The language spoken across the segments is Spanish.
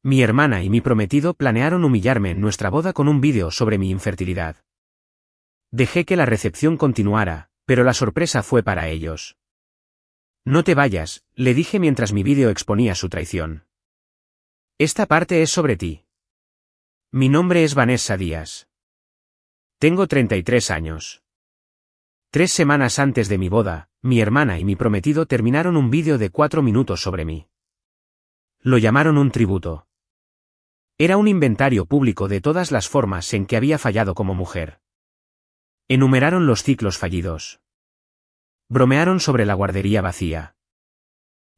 Mi hermana y mi prometido planearon humillarme en nuestra boda con un vídeo sobre mi infertilidad. Dejé que la recepción continuara, pero la sorpresa fue para ellos. No te vayas, le dije mientras mi vídeo exponía su traición. Esta parte es sobre ti. Mi nombre es Vanessa Díaz. Tengo 33 años. 3 semanas antes de mi boda, mi hermana y mi prometido terminaron un vídeo de 4 minutos sobre mí. Lo llamaron un tributo. Era un inventario público de todas las formas en que había fallado como mujer. Enumeraron los ciclos fallidos. Bromearon sobre la guardería vacía.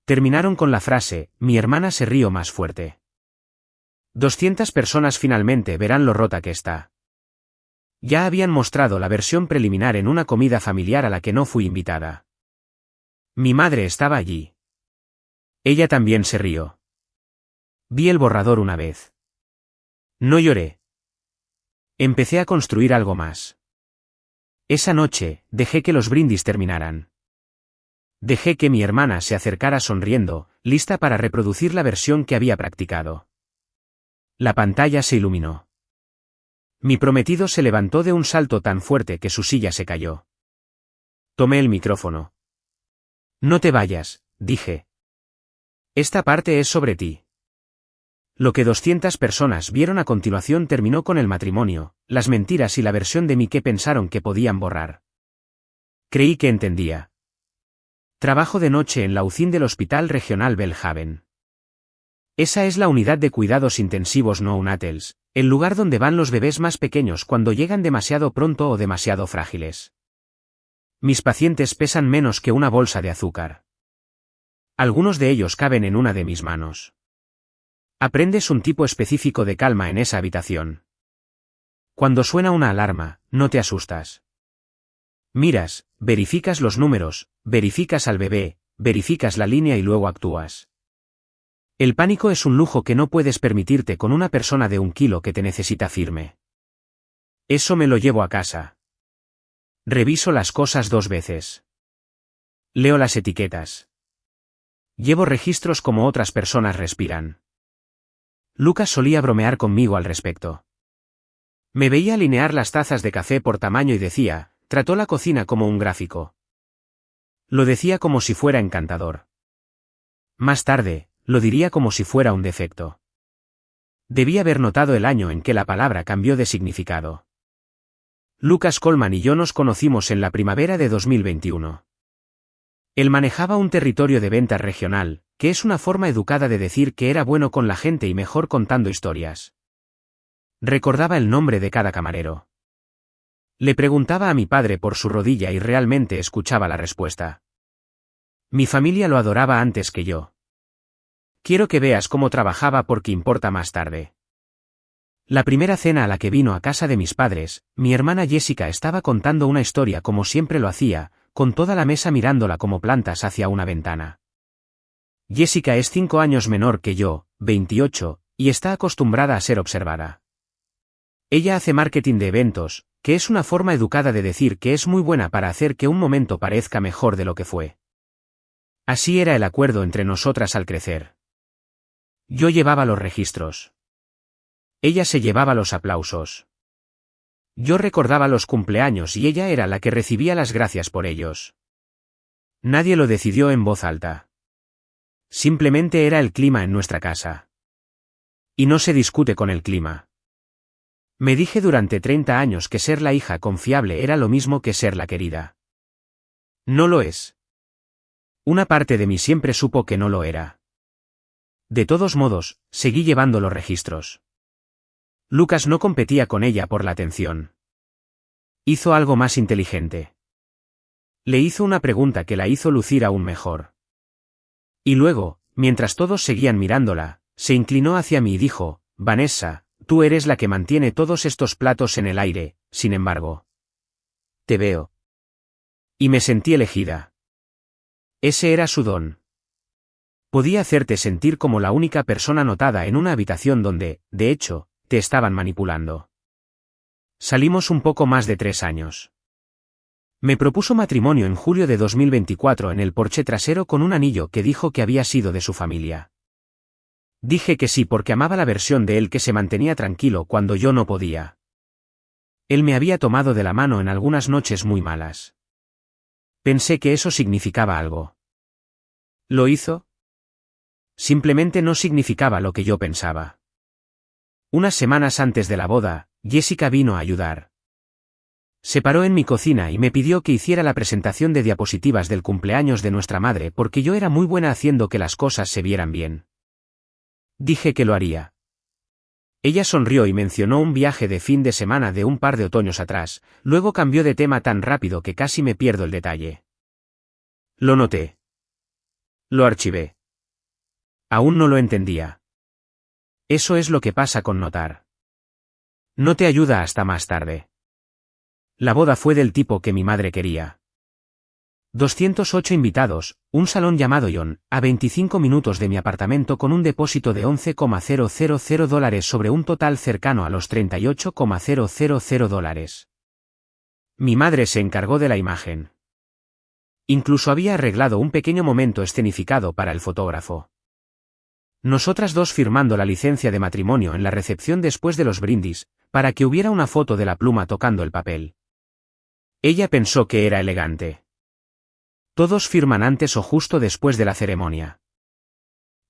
Terminaron con la frase, mi hermana se rió más fuerte. 200 personas finalmente verán lo rota que está. Ya habían mostrado la versión preliminar en una comida familiar a la que no fui invitada. Mi madre estaba allí. Ella también se rió. Vi el borrador una vez. No lloré. Empecé a construir algo más. Esa noche, dejé que los brindis terminaran. Dejé que mi hermana se acercara sonriendo, lista para reproducir la versión que había practicado. La pantalla se iluminó. Mi prometido se levantó de un salto tan fuerte que su silla se cayó. Tomé el micrófono. No te vayas, dije. Esta parte es sobre ti. Lo que 200 personas vieron a continuación terminó con el matrimonio, las mentiras y la versión de mí que pensaron que podían borrar. Creí que entendía. Trabajo de noche en la UCIN del Hospital Regional Belhaven. Esa es la unidad de cuidados intensivos neonatals, el lugar donde van los bebés más pequeños cuando llegan demasiado pronto o demasiado frágiles. Mis pacientes pesan menos que una bolsa de azúcar. Algunos de ellos caben en una de mis manos. Aprendes un tipo específico de calma en esa habitación. Cuando suena una alarma, no te asustas. Miras, verificas los números, verificas al bebé, verificas la línea y luego actúas. El pánico es un lujo que no puedes permitirte con una persona de 1 kilo que te necesita firme. Eso me lo llevo a casa. Reviso las cosas 2 veces. Leo las etiquetas. Llevo registros como otras personas respiran. Lucas solía bromear conmigo al respecto. Me veía alinear las tazas de café por tamaño y decía, trató la cocina como un gráfico. Lo decía como si fuera encantador. Más tarde, lo diría como si fuera un defecto. Debía haber notado el año en que la palabra cambió de significado. Lucas Coleman y yo nos conocimos en la primavera de 2021. Él manejaba un territorio de ventas regional, que es una forma educada de decir que era bueno con la gente y mejor contando historias. Recordaba el nombre de cada camarero. Le preguntaba a mi padre por su rodilla y realmente escuchaba la respuesta. Mi familia lo adoraba antes que yo. Quiero que veas cómo trabajaba porque importa más tarde. La primera cena a la que vino a casa de mis padres, mi hermana Jessica estaba contando una historia como siempre lo hacía, con toda la mesa mirándola como plantas hacia una ventana. Jessica es 5 años menor que yo, 28, y está acostumbrada a ser observada. Ella hace marketing de eventos, que es una forma educada de decir que es muy buena para hacer que un momento parezca mejor de lo que fue. Así era el acuerdo entre nosotras al crecer. Yo llevaba los registros. Ella se llevaba los aplausos. Yo recordaba los cumpleaños y ella era la que recibía las gracias por ellos. Nadie lo decidió en voz alta. Simplemente era el clima en nuestra casa. Y no se discute con el clima. Me dije durante 30 años que ser la hija confiable era lo mismo que ser la querida. No lo es. Una parte de mí siempre supo que no lo era. De todos modos, seguí llevando los registros. Lucas no competía con ella por la atención. Hizo algo más inteligente. Le hizo una pregunta que la hizo lucir aún mejor. Y luego, mientras todos seguían mirándola, se inclinó hacia mí y dijo, Vanessa, tú eres la que mantiene todos estos platos en el aire, sin embargo. Te veo. Y me sentí elegida. Ese era su don. Podía hacerte sentir como la única persona notada en una habitación donde, de hecho, te estaban manipulando. Salimos un poco más de 3 años. Me propuso matrimonio en julio de 2024 en el porche trasero con un anillo que dijo que había sido de su familia. Dije que sí porque amaba la versión de él que se mantenía tranquilo cuando yo no podía. Él me había tomado de la mano en algunas noches muy malas. Pensé que eso significaba algo. ¿Lo hizo? Simplemente no significaba lo que yo pensaba. Unas semanas antes de la boda, Jessica vino a ayudar. Se paró en mi cocina y me pidió que hiciera la presentación de diapositivas del cumpleaños de nuestra madre porque yo era muy buena haciendo que las cosas se vieran bien. Dije que lo haría. Ella sonrió y mencionó un viaje de fin de semana de un par de otoños atrás, luego cambió de tema tan rápido que casi me pierdo el detalle. Lo noté. Lo archivé. Aún no lo entendía. Eso es lo que pasa con notar. No te ayuda hasta más tarde. La boda fue del tipo que mi madre quería. 208 invitados, un salón llamado Ion, a 25 minutos de mi apartamento con un depósito de $11,000 sobre un total cercano a los $38,000. Mi madre se encargó de la imagen. Incluso había arreglado un pequeño momento escenificado para el fotógrafo. Nosotras dos firmando la licencia de matrimonio en la recepción después de los brindis, para que hubiera una foto de la pluma tocando el papel. Ella pensó que era elegante. Todos firman antes o justo después de la ceremonia.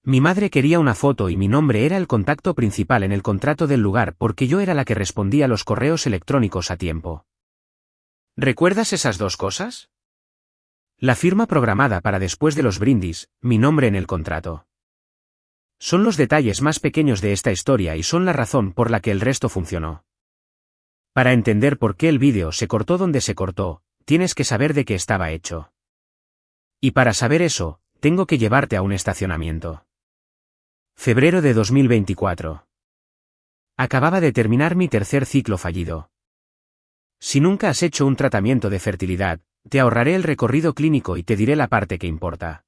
Mi madre quería una foto y mi nombre era el contacto principal en el contrato del lugar porque yo era la que respondía los correos electrónicos a tiempo. ¿Recuerdas esas dos cosas? La firma programada para después de los brindis, mi nombre en el contrato. Son los detalles más pequeños de esta historia y son la razón por la que el resto funcionó. Para entender por qué el vídeo se cortó donde se cortó, tienes que saber de qué estaba hecho. Y para saber eso, tengo que llevarte a un estacionamiento. Febrero de 2024. Acababa de terminar mi tercer ciclo fallido. Si nunca has hecho un tratamiento de fertilidad, te ahorraré el recorrido clínico y te diré la parte que importa.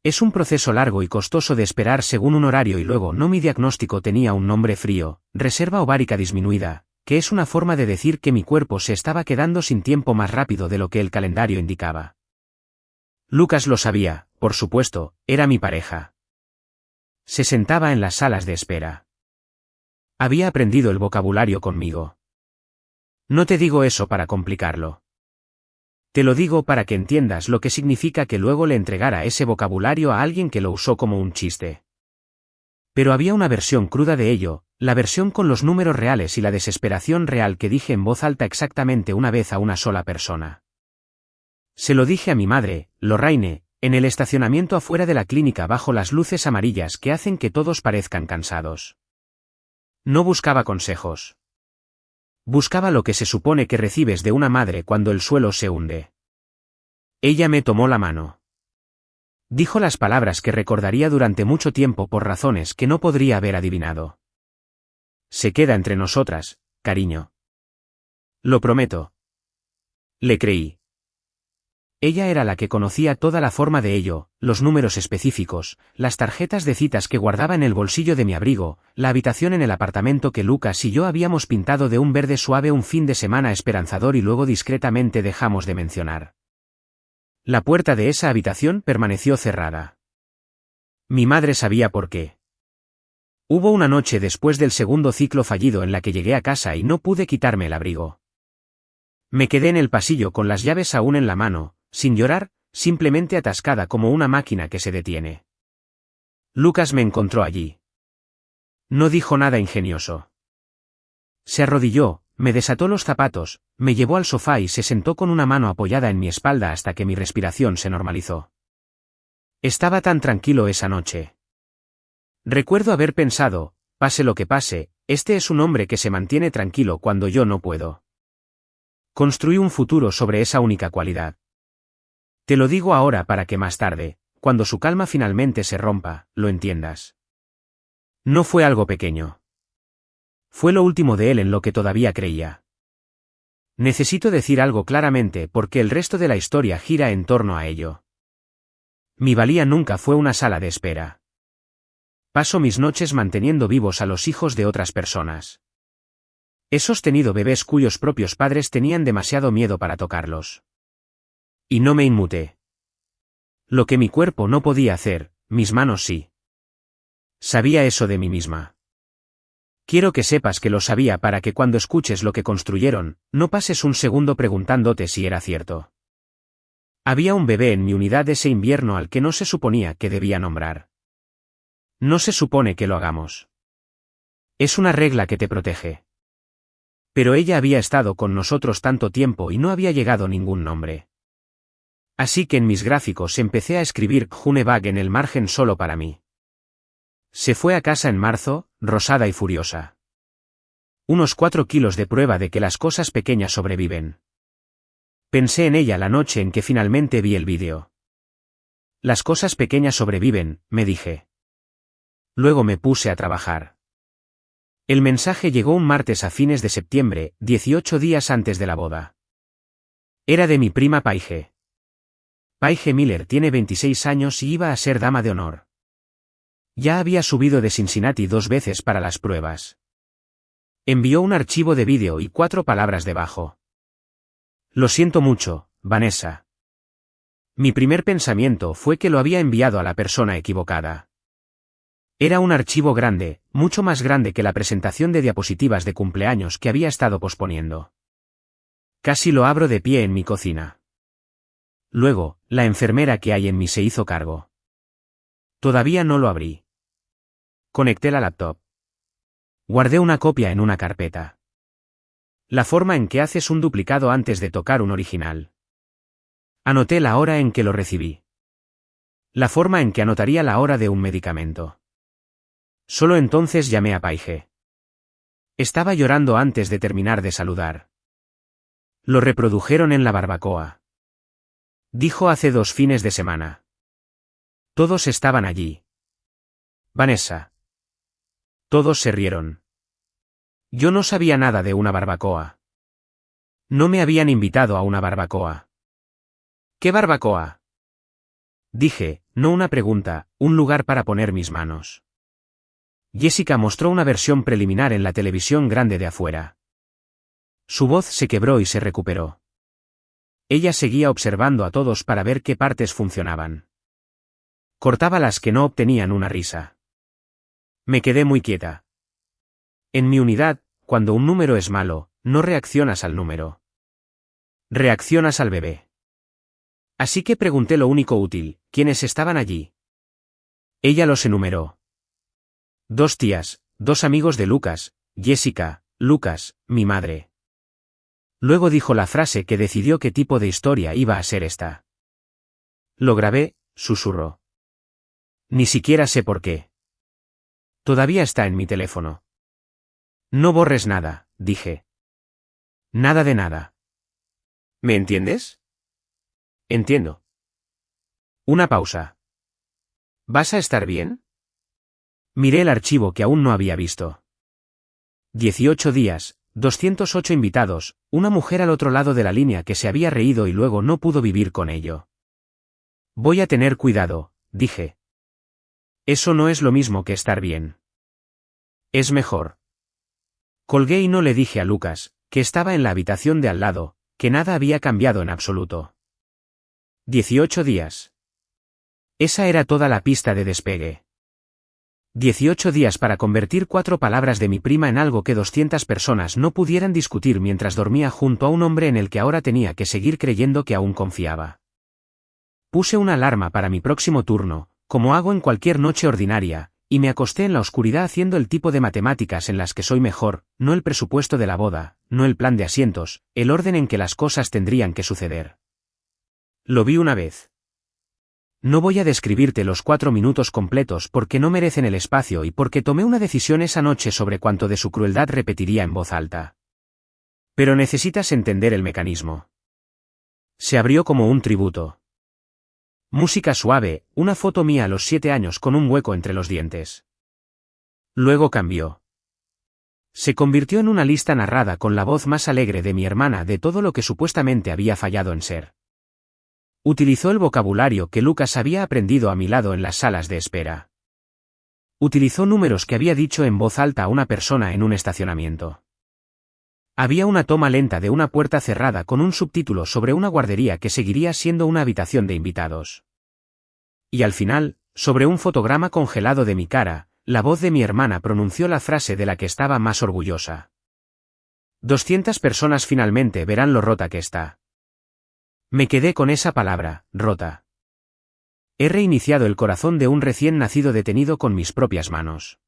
Es un proceso largo y costoso de esperar según un horario y luego no mi diagnóstico tenía un nombre frío, reserva ovárica disminuida, que es una forma de decir que mi cuerpo se estaba quedando sin tiempo más rápido de lo que el calendario indicaba. Lucas lo sabía, por supuesto, era mi pareja. Se sentaba en las salas de espera. Había aprendido el vocabulario conmigo. No te digo eso para complicarlo. Te lo digo para que entiendas lo que significa que luego le entregara ese vocabulario a alguien que lo usó como un chiste. Pero había una versión cruda de ello, la versión con los números reales y la desesperación real que dije en voz alta exactamente una vez a una sola persona. Se lo dije a mi madre, Lorraine, en el estacionamiento afuera de la clínica bajo las luces amarillas que hacen que todos parezcan cansados. No buscaba consejos. Buscaba lo que se supone que recibes de una madre cuando el suelo se hunde. Ella me tomó la mano. Dijo las palabras que recordaría durante mucho tiempo por razones que no podría haber adivinado. Se queda entre nosotras, cariño. Lo prometo. Le creí. Ella era la que conocía toda la forma de ello, los números específicos, las tarjetas de citas que guardaba en el bolsillo de mi abrigo, la habitación en el apartamento que Lucas y yo habíamos pintado de un verde suave un fin de semana esperanzador y luego discretamente dejamos de mencionar. La puerta de esa habitación permaneció cerrada. Mi madre sabía por qué. Hubo una noche después del segundo ciclo fallido en la que llegué a casa y no pude quitarme el abrigo. Me quedé en el pasillo con las llaves aún en la mano, sin llorar, simplemente atascada como una máquina que se detiene. Lucas me encontró allí. No dijo nada ingenioso. Se arrodilló, me desató los zapatos, me llevó al sofá y se sentó con una mano apoyada en mi espalda hasta que mi respiración se normalizó. Estaba tan tranquilo esa noche. Recuerdo haber pensado, pase lo que pase, este es un hombre que se mantiene tranquilo cuando yo no puedo. Construí un futuro sobre esa única cualidad. Te lo digo ahora para que más tarde, cuando su calma finalmente se rompa, lo entiendas. No fue algo pequeño. Fue lo último de él en lo que todavía creía. Necesito decir algo claramente porque el resto de la historia gira en torno a ello. Mi valía nunca fue una sala de espera. Paso mis noches manteniendo vivos a los hijos de otras personas. He sostenido bebés cuyos propios padres tenían demasiado miedo para tocarlos. Y no me inmuté. Lo que mi cuerpo no podía hacer, mis manos sí. Sabía eso de mí misma. Quiero que sepas que lo sabía para que cuando escuches lo que construyeron, no pases un segundo preguntándote si era cierto. Había un bebé en mi unidad ese invierno al que no se suponía que debía nombrar. No se supone que lo hagamos. Es una regla que te protege. Pero ella había estado con nosotros tanto tiempo y no había llegado ningún nombre. Así que en mis gráficos empecé a escribir Junebag en el margen solo para mí. Se fue a casa en marzo, rosada y furiosa. Unos 4 kilos de prueba de que las cosas pequeñas sobreviven. Pensé en ella la noche en que finalmente vi el vídeo. Las cosas pequeñas sobreviven, me dije. Luego me puse a trabajar. El mensaje llegó un martes a fines de septiembre, 18 días antes de la boda. Era de mi prima Paige. Paige Miller tiene 26 años y iba a ser dama de honor. Ya había subido de Cincinnati 2 veces para las pruebas. Envió un archivo de vídeo y 4 palabras debajo. Lo siento mucho, Vanessa. Mi primer pensamiento fue que lo había enviado a la persona equivocada. Era un archivo grande, mucho más grande que la presentación de diapositivas de cumpleaños que había estado posponiendo. Casi lo abro de pie en mi cocina. Luego, la enfermera que hay en mí se hizo cargo. Todavía no lo abrí. Conecté la laptop. Guardé una copia en una carpeta. La forma en que haces un duplicado antes de tocar un original. Anoté la hora en que lo recibí. La forma en que anotaría la hora de un medicamento. Solo entonces llamé a Paige. Estaba llorando antes de terminar de saludar. Lo reprodujeron en la barbacoa. Dijo hace 2 fines de semana. Todos estaban allí. Vanessa. Todos se rieron. Yo no sabía nada de una barbacoa. No me habían invitado a una barbacoa. ¿Qué barbacoa? Dije, no una pregunta, un lugar para poner mis manos. Jessica mostró una versión preliminar en la televisión grande de afuera. Su voz se quebró y se recuperó. Ella seguía observando a todos para ver qué partes funcionaban. Cortaba las que no obtenían una risa. Me quedé muy quieta. En mi unidad, cuando un número es malo, no reaccionas al número. Reaccionas al bebé. Así que pregunté lo único útil, ¿quiénes estaban allí? Ella los enumeró. 2 tías, 2 amigos de Lucas, Jessica, Lucas, mi madre. Luego dijo la frase que decidió qué tipo de historia iba a ser esta. Lo grabé, susurró. Ni siquiera sé por qué. Todavía está en mi teléfono. No borres nada, dije. Nada de nada. ¿Me entiendes? Entiendo. Una pausa. ¿Vas a estar bien? Miré el archivo que aún no había visto. 18 días, 208 invitados, una mujer al otro lado de la línea que se había reído y luego no pudo vivir con ello. Voy a tener cuidado, dije. Eso no es lo mismo que estar bien. Es mejor. Colgué y no le dije a Lucas, que estaba en la habitación de al lado, que nada había cambiado en absoluto. 18 días. Esa era toda la pista de despegue. 18 días para convertir 4 palabras de mi prima en algo que 200 personas no pudieran discutir mientras dormía junto a un hombre en el que ahora tenía que seguir creyendo que aún confiaba. Puse una alarma para mi próximo turno, como hago en cualquier noche ordinaria, y me acosté en la oscuridad haciendo el tipo de matemáticas en las que soy mejor, no el presupuesto de la boda, no el plan de asientos, el orden en que las cosas tendrían que suceder. Lo vi una vez. No voy a describirte los 4 minutos completos porque no merecen el espacio y porque tomé una decisión esa noche sobre cuánto de su crueldad repetiría en voz alta. Pero necesitas entender el mecanismo. Se abrió como un tributo. Música suave, una foto mía a los 7 años con un hueco entre los dientes. Luego cambió. Se convirtió en una lista narrada con la voz más alegre de mi hermana de todo lo que supuestamente había fallado en ser. Utilizó el vocabulario que Lucas había aprendido a mi lado en las salas de espera. Utilizó números que había dicho en voz alta a una persona en un estacionamiento. Había una toma lenta de una puerta cerrada con un subtítulo sobre una guardería que seguiría siendo una habitación de invitados. Y al final, sobre un fotograma congelado de mi cara, la voz de mi hermana pronunció la frase de la que estaba más orgullosa. 200 personas finalmente verán lo rota que está. Me quedé con esa palabra, rota. He reiniciado el corazón de un recién nacido detenido con mis propias manos.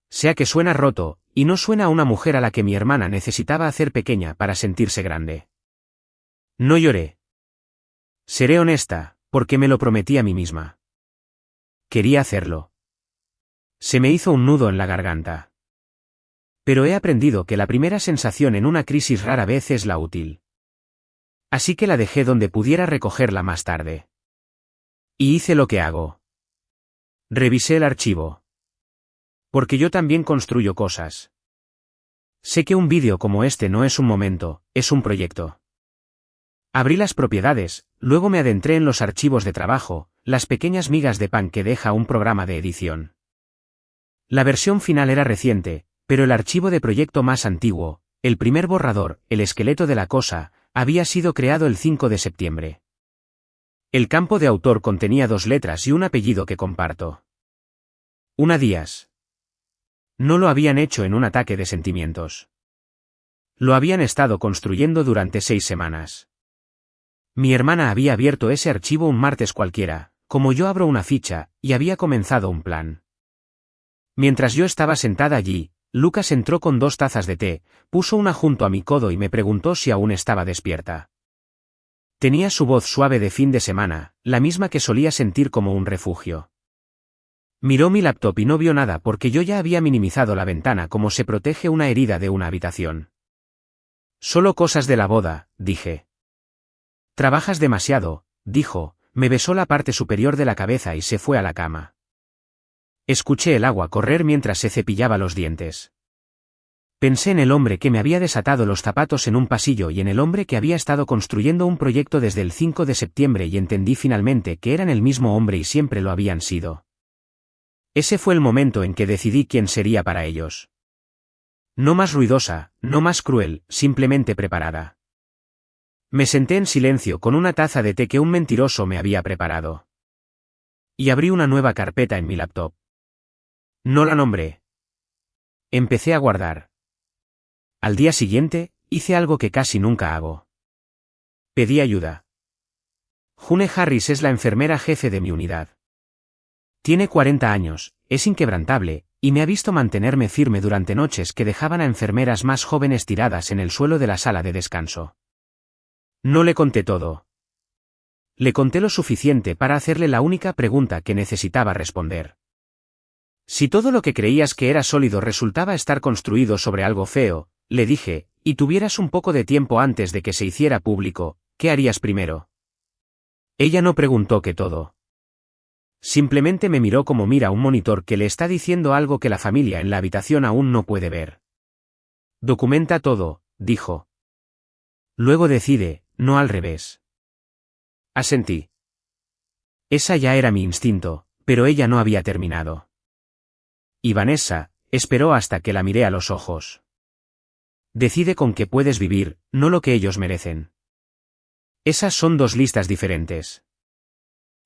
Sea que suena roto, y no suena a una mujer a la que mi hermana necesitaba hacer pequeña para sentirse grande. No lloré. Seré honesta, porque me lo prometí a mí misma. Quería hacerlo. Se me hizo un nudo en la garganta. Pero he aprendido que la primera sensación en una crisis rara vez es la útil. Así que la dejé donde pudiera recogerla más tarde. Y hice lo que hago. Revisé el archivo. Porque yo también construyo cosas. Sé que un vídeo como este no es un momento, es un proyecto. Abrí las propiedades, luego me adentré en los archivos de trabajo, las pequeñas migas de pan que deja un programa de edición. La versión final era reciente, pero el archivo de proyecto más antiguo, el primer borrador, el esqueleto de la cosa, había sido creado el 5 de septiembre. El campo de autor contenía 2 letras y un apellido que comparto. Una Díaz. No lo habían hecho en un ataque de sentimientos. Lo habían estado construyendo durante 6 semanas. Mi hermana había abierto ese archivo un martes cualquiera, como yo abro una ficha, y había comenzado un plan. Mientras yo estaba sentada allí, Lucas entró con 2 tazas de té, puso una junto a mi codo y me preguntó si aún estaba despierta. Tenía su voz suave de fin de semana, la misma que solía sentir como un refugio. Miró mi laptop y no vio nada porque yo ya había minimizado la ventana como se protege una herida de una habitación. Solo cosas de la boda, dije. Trabajas demasiado, dijo, me besó la parte superior de la cabeza y se fue a la cama. Escuché el agua correr mientras se cepillaba los dientes. Pensé en el hombre que me había desatado los zapatos en un pasillo y en el hombre que había estado construyendo un proyecto desde el 5 de septiembre y entendí finalmente que eran el mismo hombre y siempre lo habían sido. Ese fue el momento en que decidí quién sería para ellos. No más ruidosa, no más cruel, simplemente preparada. Me senté en silencio con una taza de té que un mentiroso me había preparado. Y abrí una nueva carpeta en mi laptop. No la nombré. Empecé a guardar. Al día siguiente, hice algo que casi nunca hago. Pedí ayuda. June Harris es la enfermera jefe de mi unidad. Tiene 40 años, es inquebrantable, y me ha visto mantenerme firme durante noches que dejaban a enfermeras más jóvenes tiradas en el suelo de la sala de descanso. No le conté todo. Le conté lo suficiente para hacerle la única pregunta que necesitaba responder. Si todo lo que creías que era sólido resultaba estar construido sobre algo feo, le dije, y tuvieras un poco de tiempo antes de que se hiciera público, ¿qué harías primero? Ella no preguntó qué todo. Simplemente me miró como mira un monitor que le está diciendo algo que la familia en la habitación aún no puede ver. Documenta todo, dijo. Luego decide, no al revés. Asentí. Esa ya era mi instinto, pero ella no había terminado. Y Vanessa, esperó hasta que la miré a los ojos. Decide con qué puedes vivir, no lo que ellos merecen. Esas son 2 listas diferentes.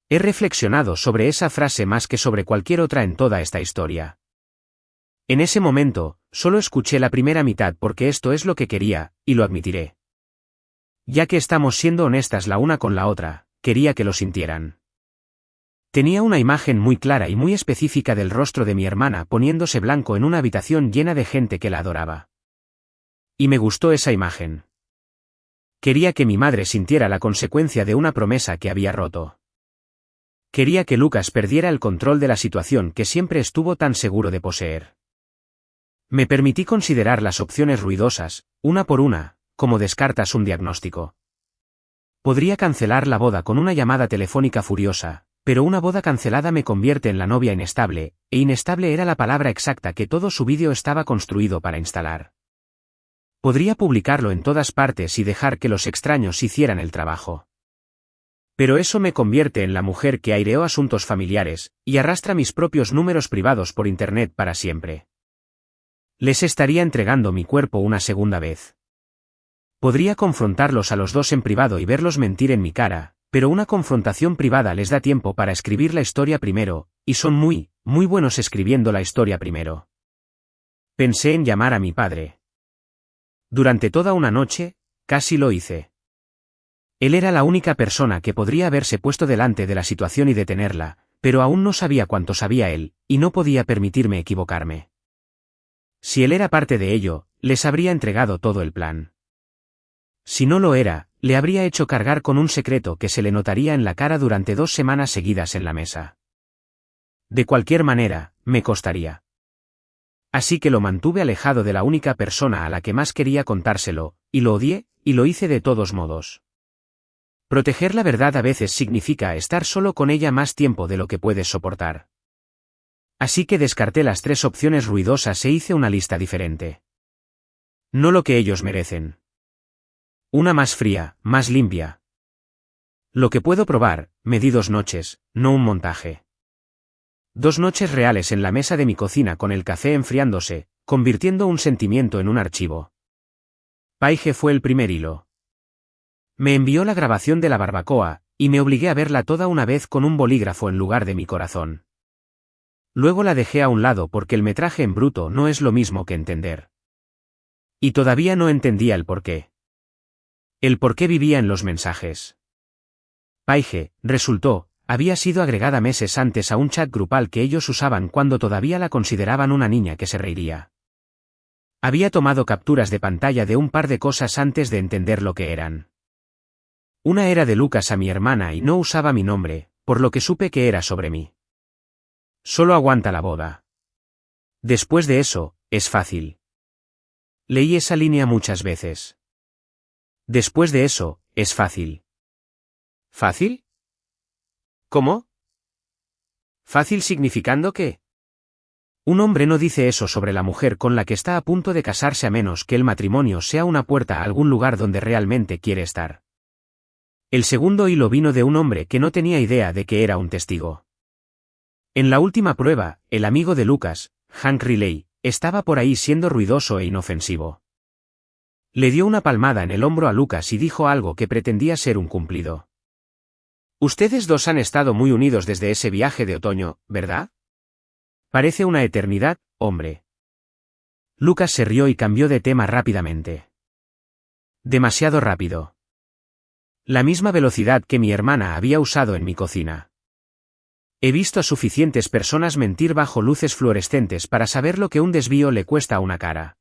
He reflexionado sobre esa frase más que sobre cualquier otra en toda esta historia. En ese momento, solo escuché la primera mitad porque esto es lo que quería, y lo admitiré. Ya que estamos siendo honestas la una con la otra, quería que lo sintieran. Tenía una imagen muy clara y muy específica del rostro de mi hermana poniéndose blanco en una habitación llena de gente que la adoraba. Y me gustó esa imagen. Quería que mi madre sintiera la consecuencia de una promesa que había roto. Quería que Lucas perdiera el control de la situación que siempre estuvo tan seguro de poseer. Me permití considerar las opciones ruidosas, una por una, como descartas un diagnóstico. Podría cancelar la boda con una llamada telefónica furiosa, pero una boda cancelada me convierte en la novia inestable, e inestable era la palabra exacta que todo su vídeo estaba construido para instalar. Podría publicarlo en todas partes y dejar que los extraños hicieran el trabajo. Pero eso me convierte en la mujer que aireó asuntos familiares, y arrastra mis propios números privados por internet para siempre. Les estaría entregando mi cuerpo una segunda vez. Podría confrontarlos a los 2 en privado y verlos mentir en mi cara, pero una confrontación privada les da tiempo para escribir la historia primero, y son muy buenos escribiendo la historia primero. Pensé en llamar a mi padre. Durante toda una noche, casi lo hice. Él era la única persona que podría haberse puesto delante de la situación y detenerla, pero aún no sabía cuánto sabía él, y no podía permitirme equivocarme. Si él era parte de ello, les habría entregado todo el plan. Si no lo era, le habría hecho cargar con un secreto que se le notaría en la cara durante 2 semanas seguidas en la mesa. De cualquier manera, me costaría. Así que lo mantuve alejado de la única persona a la que más quería contárselo, y lo odié, y lo hice de todos modos. Proteger la verdad a veces significa estar solo con ella más tiempo de lo que puedes soportar. Así que descarté las 3 opciones ruidosas e hice una lista diferente. No lo que ellos merecen. Una más fría, más limpia. Lo que puedo probar, me di 2 noches, no un montaje. 2 noches reales en la mesa de mi cocina con el café enfriándose, convirtiendo un sentimiento en un archivo. Paige fue el primer hilo. Me envió la grabación de la barbacoa, y me obligué a verla toda una vez con un bolígrafo en lugar de mi corazón. Luego la dejé a un lado porque el metraje en bruto no es lo mismo que entender. Y todavía no entendía el porqué. El por qué vivía en los mensajes. Paige, resultó, había sido agregada meses antes a un chat grupal que ellos usaban cuando todavía la consideraban una niña que se reiría. Había tomado capturas de pantalla de un par de cosas antes de entender lo que eran. Una era de Lucas a mi hermana y no usaba mi nombre, por lo que supe que era sobre mí. Solo aguanta la boda. Después de eso, es fácil. Leí esa línea muchas veces. Después de eso, es fácil. ¿Fácil? ¿Cómo? ¿Fácil significando qué? Un hombre no dice eso sobre la mujer con la que está a punto de casarse a menos que el matrimonio sea una puerta a algún lugar donde realmente quiere estar. El segundo hilo vino de un hombre que no tenía idea de que era un testigo. En la última prueba, el amigo de Lucas, Hank Riley, estaba por ahí siendo ruidoso e inofensivo. Le dio una palmada en el hombro a Lucas y dijo algo que pretendía ser un cumplido. Ustedes dos han estado muy unidos desde ese viaje de otoño, ¿verdad? Parece una eternidad, hombre. Lucas se rió y cambió de tema rápidamente. Demasiado rápido. La misma velocidad que mi hermana había usado en mi cocina. He visto a suficientes personas mentir bajo luces fluorescentes para saber lo que un desvío le cuesta a una cara.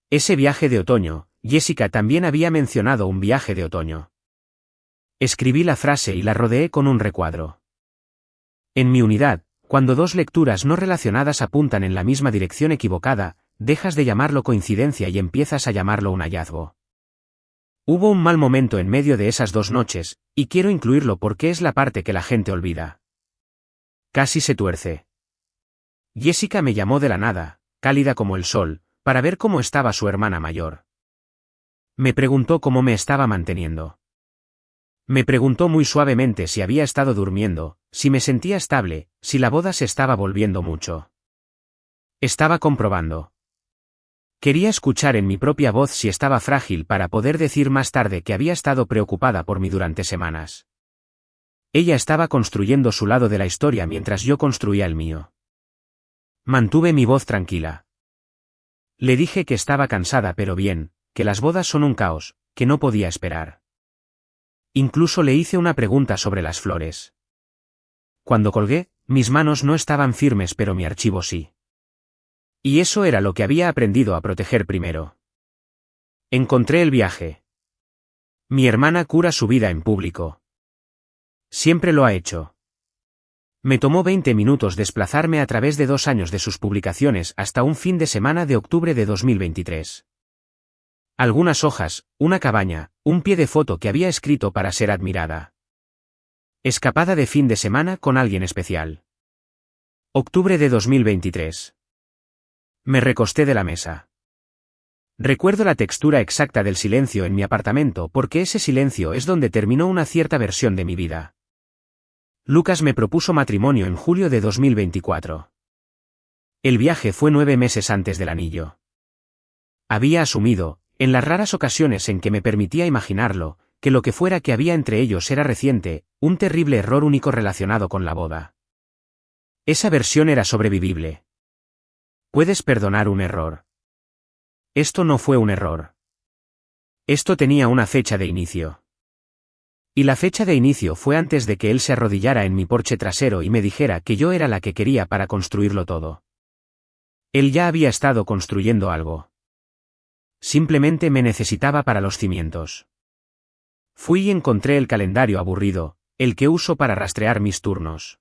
Ese viaje de otoño, Jessica también había mencionado un viaje de otoño. Escribí la frase y la rodeé con un recuadro. En mi unidad, cuando 2 lecturas no relacionadas apuntan en la misma dirección equivocada, dejas de llamarlo coincidencia y empiezas a llamarlo un hallazgo. Hubo un mal momento en medio de esas 2 noches, y quiero incluirlo porque es la parte que la gente olvida. Casi se tuerce. Jessica me llamó de la nada, cálida como el sol, para ver cómo estaba su hermana mayor. Me preguntó cómo me estaba manteniendo. Me preguntó muy suavemente si había estado durmiendo, si me sentía estable, si la boda se estaba volviendo mucho. Estaba comprobando. Quería escuchar en mi propia voz si estaba frágil para poder decir más tarde que había estado preocupada por mí durante semanas. Ella estaba construyendo su lado de la historia mientras yo construía el mío. Mantuve mi voz tranquila. Le dije que estaba cansada pero bien, que las bodas son un caos, que no podía esperar. Incluso le hice una pregunta sobre las flores. Cuando colgué, mis manos no estaban firmes pero mi archivo sí. Y eso era lo que había aprendido a proteger primero. Encontré el viaje. Mi hermana cura su vida en público. Siempre lo ha hecho. Me tomó 20 minutos desplazarme a través de 2 años de sus publicaciones hasta un fin de semana de octubre de 2023. Algunas hojas, una cabaña, un pie de foto que había escrito para ser admirada. Escapada de fin de semana con alguien especial. Octubre de 2023. Me recosté de la mesa. Recuerdo la textura exacta del silencio en mi apartamento porque ese silencio es donde terminó una cierta versión de mi vida. Lucas me propuso matrimonio en julio de 2024. El viaje fue 9 meses antes del anillo. Había asumido, en las raras ocasiones en que me permitía imaginarlo, que lo que fuera que había entre ellos era reciente, un terrible error único relacionado con la boda. Esa versión era sobrevivible. Puedes perdonar un error. Esto no fue un error. Esto tenía una fecha de inicio. Y la fecha de inicio fue antes de que él se arrodillara en mi porche trasero y me dijera que yo era la que quería para construirlo todo. Él ya había estado construyendo algo. Simplemente me necesitaba para los cimientos. Fui y encontré el calendario aburrido, el que uso para rastrear mis turnos.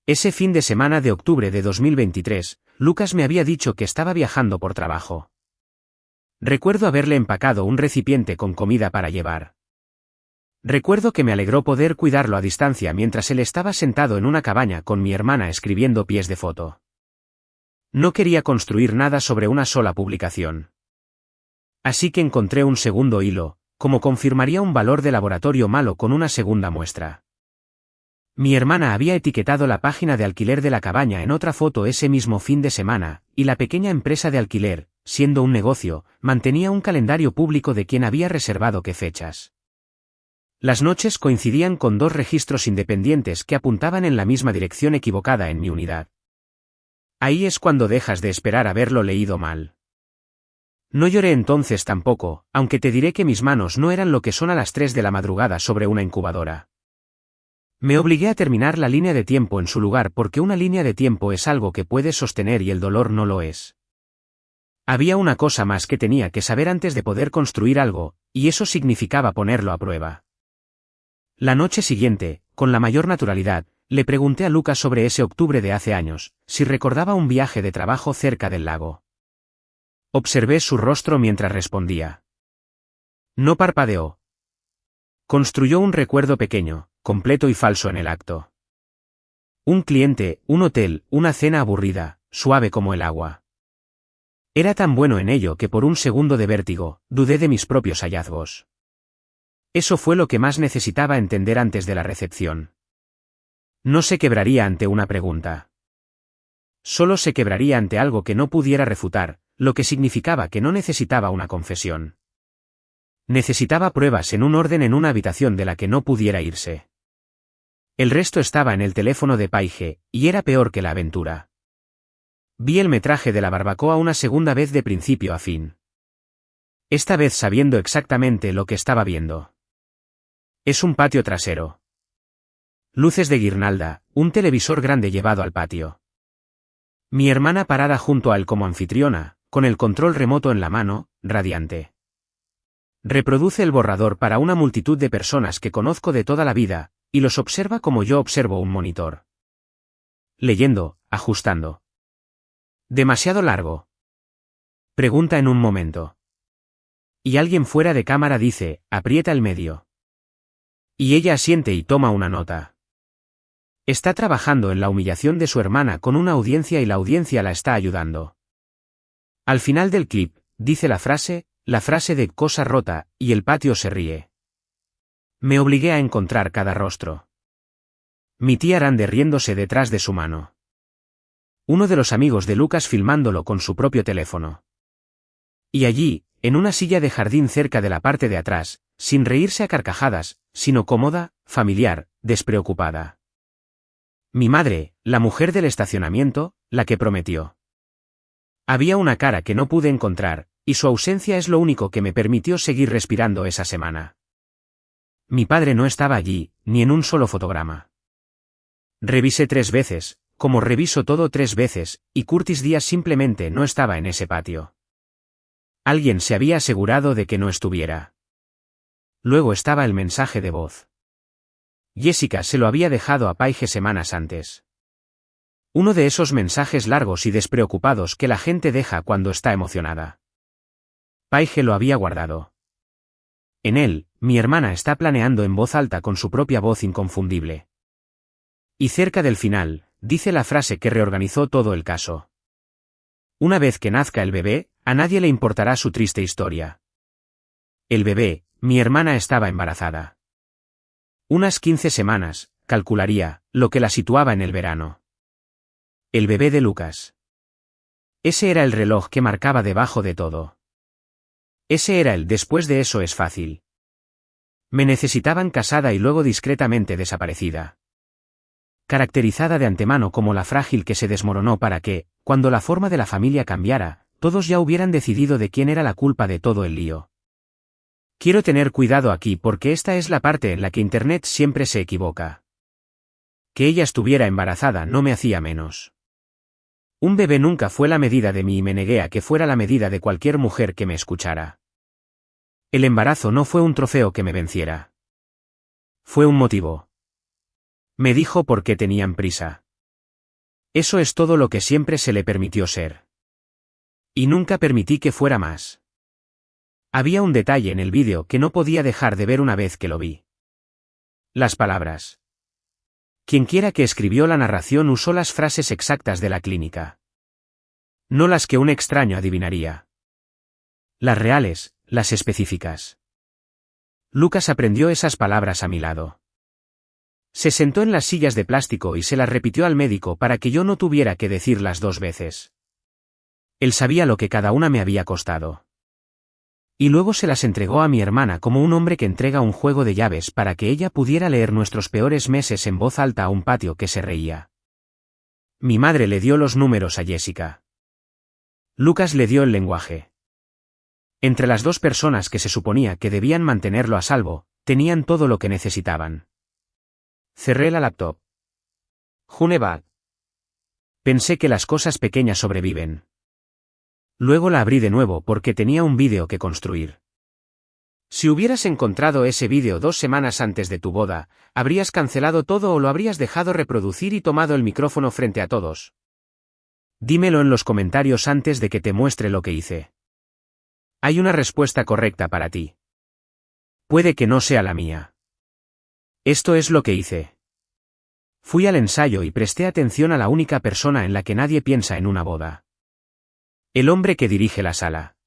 Ese fin de semana de octubre de 2023, Lucas me había dicho que estaba viajando por trabajo. Recuerdo haberle empacado un recipiente con comida para llevar. Recuerdo que me alegró poder cuidarlo a distancia mientras él estaba sentado en una cabaña con mi hermana escribiendo pies de foto. No quería construir nada sobre una sola publicación. Así que encontré un segundo hilo, como confirmaría un valor de laboratorio malo con una segunda muestra. Mi hermana había etiquetado la página de alquiler de la cabaña en otra foto ese mismo fin de semana, y la pequeña empresa de alquiler, siendo un negocio, mantenía un calendario público de quién había reservado qué fechas. Las noches coincidían con dos registros independientes que apuntaban en la misma dirección equivocada en mi unidad. Ahí es cuando dejas de esperar haberlo leído mal. No lloré entonces tampoco, aunque te diré que mis manos no eran lo que son a las 3 de la madrugada sobre una incubadora. Me obligué a terminar la línea de tiempo en su lugar porque una línea de tiempo es algo que puedes sostener y el dolor no lo es. Había una cosa más que tenía que saber antes de poder construir algo, y eso significaba ponerlo a prueba. La noche siguiente, con la mayor naturalidad, le pregunté a Lucas sobre ese octubre de hace años, si recordaba un viaje de trabajo cerca del lago. Observé su rostro mientras respondía. No parpadeó. Construyó un recuerdo pequeño, completo y falso en el acto. Un cliente, un hotel, una cena aburrida, suave como el agua. Era tan bueno en ello que por un segundo de vértigo, dudé de mis propios hallazgos. Eso fue lo que más necesitaba entender antes de la recepción. No se quebraría ante una pregunta. Solo se quebraría ante algo que no pudiera refutar, lo que significaba que no necesitaba una confesión. Necesitaba pruebas en un orden en una habitación de la que no pudiera irse. El resto estaba en el teléfono de Paige, y era peor que la aventura. Vi el metraje de la barbacoa una segunda vez de principio a fin. Esta vez sabiendo exactamente lo que estaba viendo. Es un patio trasero. Luces de guirnalda, un televisor grande llevado al patio. Mi hermana parada junto a él como anfitriona, con el control remoto en la mano, radiante. Reproduce el borrador para una multitud de personas que conozco de toda la vida, y los observa como yo observo un monitor. Leyendo, ajustando. ¿Demasiado largo? Pregunta en un momento. Y alguien fuera de cámara dice, aprieta el medio. Y ella asiente y toma una nota. Está trabajando en la humillación de su hermana con una audiencia y la audiencia la está ayudando. Al final del clip, dice la frase de cosa rota, y el patio se ríe. Me obligué a encontrar cada rostro. Mi tía Rande riéndose detrás de su mano. Uno de los amigos de Lucas filmándolo con su propio teléfono. Y allí, en una silla de jardín cerca de la parte de atrás, sin reírse a carcajadas, sino cómoda, familiar, despreocupada. Mi madre, la mujer del estacionamiento, la que prometió. Había una cara que no pude encontrar, y su ausencia es lo único que me permitió seguir respirando esa semana. Mi padre no estaba allí, ni en un solo fotograma. Revisé 3 veces, como reviso todo 3 veces, y Curtis Díaz simplemente no estaba en ese patio. Alguien se había asegurado de que no estuviera. Luego estaba el mensaje de voz. Jessica se lo había dejado a Paige semanas antes. Uno de esos mensajes largos y despreocupados que la gente deja cuando está emocionada. Paige lo había guardado. En él, mi hermana está planeando en voz alta con su propia voz inconfundible. Y cerca del final, dice la frase que reorganizó todo el caso. Una vez que nazca el bebé, a nadie le importará su triste historia. El bebé, mi hermana estaba embarazada. Unas 15 semanas, calcularía, lo que la situaba en el verano. El bebé de Lucas. Ese era el reloj que marcaba debajo de todo. Ese era el después de eso es fácil. Me necesitaban casada y luego discretamente desaparecida. caracterizada de antemano como la frágil que se desmoronó para que, cuando la forma de la familia cambiara, todos ya hubieran decidido de quién era la culpa de todo el lío. Quiero tener cuidado aquí porque esta es la parte en la que Internet siempre se equivoca. Que ella estuviera embarazada no me hacía menos. Un bebé nunca fue la medida de mí y me negué a que fuera la medida de cualquier mujer que me escuchara. El embarazo no fue un trofeo que me venciera. Fue un motivo. Me dijo por qué tenían prisa. Eso es todo lo que siempre se le permitió ser. Y nunca permití que fuera más. Había un detalle en el vídeo que no podía dejar de ver una vez que lo vi. Las palabras. Quienquiera que escribió la narración usó las frases exactas de la clínica. No las que un extraño adivinaría. Las reales, las específicas. Lucas aprendió esas palabras a mi lado. Se sentó en las sillas de plástico y se las repitió al médico para que yo no tuviera que decirlas 2 veces. Él sabía lo que cada una me había costado. Y luego se las entregó a mi hermana como un hombre que entrega un juego de llaves para que ella pudiera leer nuestros peores meses en voz alta a un patio que se reía. Mi madre le dio los números a Jessica. Lucas le dio el lenguaje. Entre las 2 personas que se suponía que debían mantenerlo a salvo, tenían todo lo que necesitaban. Cerré la laptop. Junebad. Pensé que las cosas pequeñas sobreviven. Luego la abrí de nuevo porque tenía un vídeo que construir. Si hubieras encontrado ese vídeo 2 semanas antes de tu boda, ¿habrías cancelado todo o lo habrías dejado reproducir y tomado el micrófono frente a todos? Dímelo en los comentarios antes de que te muestre lo que hice. Hay una respuesta correcta para ti. Puede que no sea la mía. Esto es lo que hice. Fui al ensayo y presté atención a la única persona en la que nadie piensa en una boda. El hombre que dirige la sala.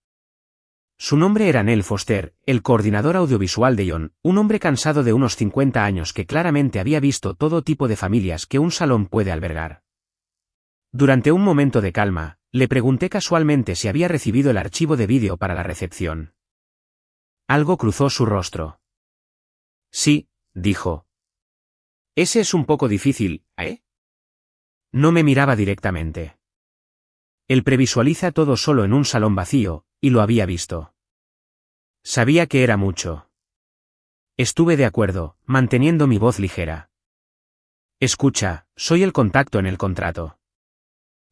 Su nombre era Neil Foster, el coordinador audiovisual de John, un hombre cansado de unos 50 años que claramente había visto todo tipo de familias que un salón puede albergar. Durante un momento de calma, le pregunté casualmente si había recibido el archivo de vídeo para la recepción. Algo cruzó su rostro. Sí, dijo. Ese es un poco difícil, ¿eh? No me miraba directamente. Él previsualiza todo solo en un salón vacío, y lo había visto. Sabía que era mucho. Estuve de acuerdo, manteniendo mi voz ligera. Escucha, soy el contacto en el contrato.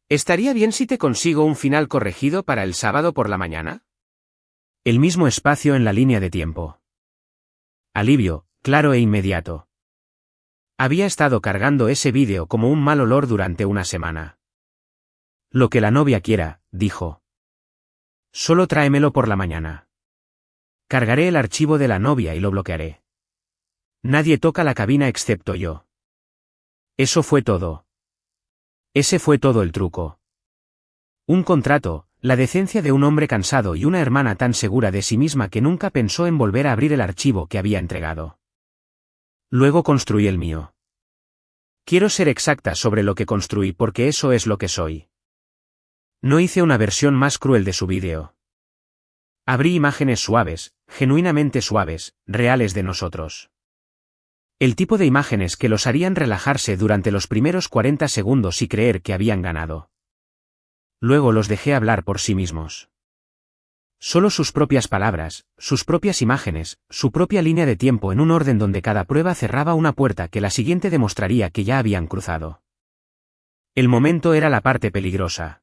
¿Estaría bien si te consigo un final corregido para el sábado por la mañana? El mismo espacio en la línea de tiempo. Alivio, claro e inmediato. Había estado cargando ese vídeo como un mal olor durante una semana. Lo que la novia quiera, dijo. Solo tráemelo por la mañana. Cargaré el archivo de la novia y lo bloquearé. Nadie toca la cabina excepto yo. Eso fue todo. Ese fue todo el truco. Un contrato, la decencia de un hombre cansado y una hermana tan segura de sí misma que nunca pensó en volver a abrir el archivo que había entregado. Luego construí el mío. Quiero ser exacta sobre lo que construí porque eso es lo que soy. No hice una versión más cruel de su vídeo. Abrí imágenes suaves, genuinamente suaves, reales de nosotros. El tipo de imágenes que los harían relajarse durante los primeros 40 segundos y creer que habían ganado. Luego los dejé hablar por sí mismos. Solo sus propias palabras, sus propias imágenes, su propia línea de tiempo en un orden donde cada prueba cerraba una puerta que la siguiente demostraría que ya habían cruzado. El momento era la parte peligrosa.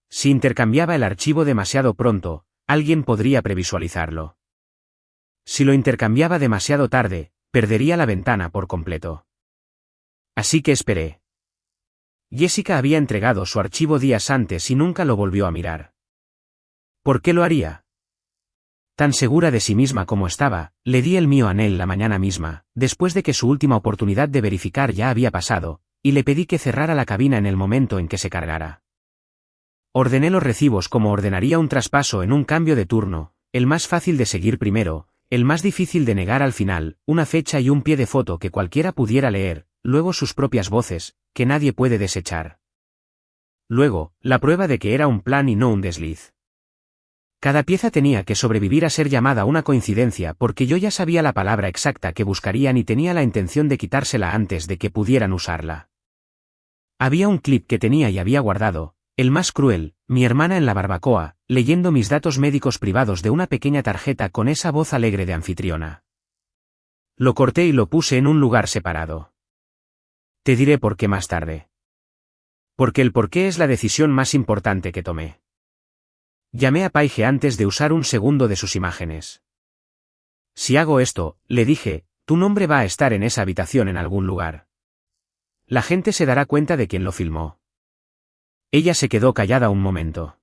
Si intercambiaba el archivo demasiado pronto, alguien podría previsualizarlo. Si lo intercambiaba demasiado tarde, perdería la ventana por completo. Así que esperé. Jessica había entregado su archivo días antes y nunca lo volvió a mirar. ¿Por qué lo haría? Tan segura de sí misma como estaba, le di el mío a Neil la mañana misma, después de que su última oportunidad de verificar ya había pasado, y le pedí que cerrara la cabina en el momento en que se cargara. Ordené los recibos como ordenaría un traspaso en un cambio de turno, el más fácil de seguir primero, el más difícil de negar al final, una fecha y un pie de foto que cualquiera pudiera leer, luego sus propias voces, que nadie puede desechar. Luego, la prueba de que era un plan y no un desliz. Cada pieza tenía que sobrevivir a ser llamada una coincidencia porque yo ya sabía la palabra exacta que buscarían y tenía la intención de quitársela antes de que pudieran usarla. Había un clip que tenía y había guardado, el más cruel, mi hermana en la barbacoa, leyendo mis datos médicos privados de una pequeña tarjeta con esa voz alegre de anfitriona. Lo corté y lo puse en un lugar separado. Te diré por qué más tarde. Porque el porqué es la decisión más importante que tomé. Llamé a Paige antes de usar un segundo de sus imágenes. Si hago esto, le dije, tu nombre va a estar en esa habitación en algún lugar. La gente se dará cuenta de quién lo filmó. Ella se quedó callada un momento.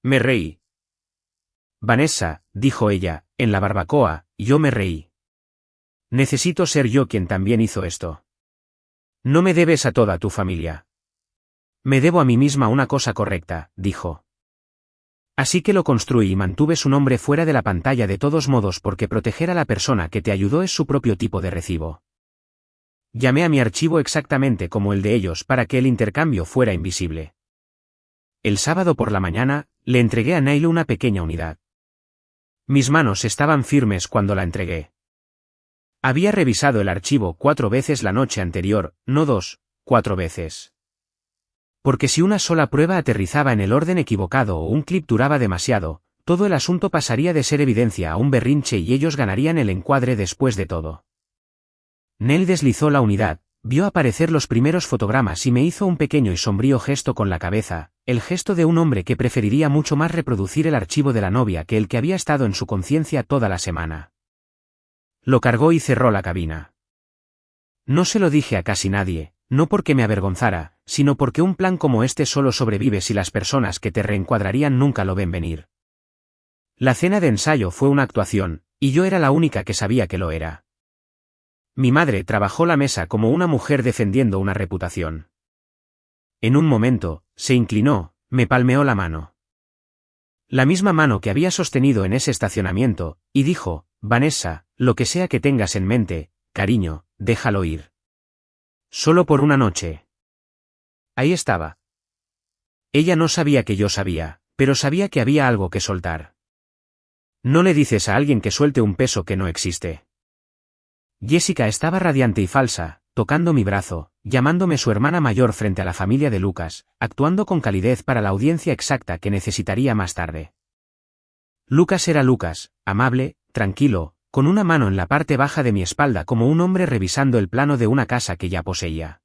Me reí. Vanessa, dijo ella, en la barbacoa, yo me reí. Necesito ser yo quien también hizo esto. No me debes a toda tu familia. Me debo a mí misma una cosa correcta, dijo. Así que lo construí y mantuve su nombre fuera de la pantalla de todos modos porque proteger a la persona que te ayudó es su propio tipo de recibo. Llamé a mi archivo exactamente como el de ellos para que el intercambio fuera invisible. El sábado por la mañana, le entregué a Neil una pequeña unidad. Mis manos estaban firmes cuando la entregué. Había revisado el archivo 4 veces la noche anterior, no 2, 4 veces. Porque si una sola prueba aterrizaba en el orden equivocado o un clip duraba demasiado, todo el asunto pasaría de ser evidencia a un berrinche y ellos ganarían el encuadre después de todo. Neil deslizó la unidad, vio aparecer los primeros fotogramas y me hizo un pequeño y sombrío gesto con la cabeza, el gesto de un hombre que preferiría mucho más reproducir el archivo de la novia que el que había estado en su conciencia toda la semana. Lo cargó y cerró la cabina. No se lo dije a casi nadie, no porque me avergonzara, sino porque un plan como este solo sobrevive si las personas que te reencuadrarían nunca lo ven venir. La cena de ensayo fue una actuación, y yo era la única que sabía que lo era. Mi madre trabajó la mesa como una mujer defendiendo una reputación. En un momento, se inclinó, me palmeó la mano. La misma mano que había sostenido en ese estacionamiento, y dijo, Vanessa, lo que sea que tengas en mente, cariño, déjalo ir. Solo por una noche. Ahí estaba. Ella no sabía que yo sabía, pero sabía que había algo que soltar. No le dices a alguien que suelte un peso que no existe. Jessica estaba radiante y falsa, tocando mi brazo, llamándome su hermana mayor frente a la familia de Lucas, actuando con calidez para la audiencia exacta que necesitaría más tarde. Lucas era Lucas, amable, tranquilo, con una mano en la parte baja de mi espalda como un hombre revisando el plano de una casa que ya poseía.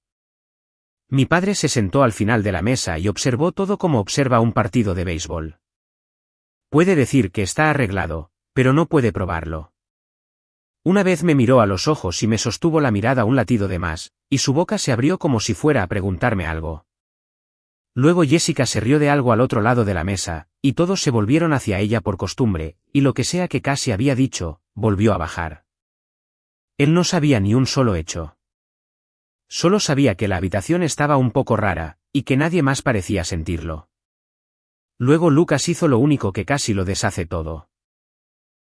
Mi padre se sentó al final de la mesa y observó todo como observa un partido de béisbol. Puede decir que está arreglado, pero no puede probarlo. Una vez me miró a los ojos y me sostuvo la mirada un latido de más, y su boca se abrió como si fuera a preguntarme algo. Luego Jessica se rió de algo al otro lado de la mesa, y todos se volvieron hacia ella por costumbre, y lo que sea que casi había dicho, volvió a bajar. Él no sabía ni un solo hecho. Solo sabía que la habitación estaba un poco rara, y que nadie más parecía sentirlo. Luego Lucas hizo lo único que casi lo deshace todo.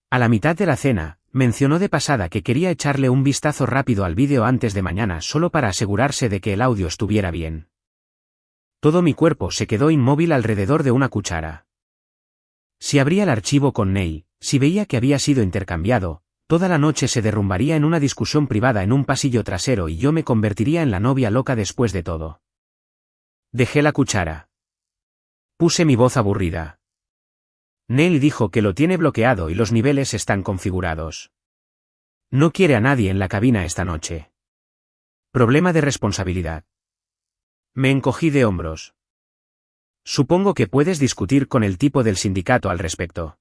A la mitad de la cena, mencionó de pasada que quería echarle un vistazo rápido al vídeo antes de mañana solo para asegurarse de que el audio estuviera bien. Todo mi cuerpo se quedó inmóvil alrededor de una cuchara. Si abría el archivo con Neil, si veía que había sido intercambiado, toda la noche se derrumbaría en una discusión privada en un pasillo trasero y yo me convertiría en la novia loca después de todo. Dejé la cuchara. Puse mi voz aburrida. Neil dijo que lo tiene bloqueado y los niveles están configurados. No quiere a nadie en la cabina esta noche. Problema de responsabilidad. Me encogí de hombros. Supongo que puedes discutir con el tipo del sindicato al respecto.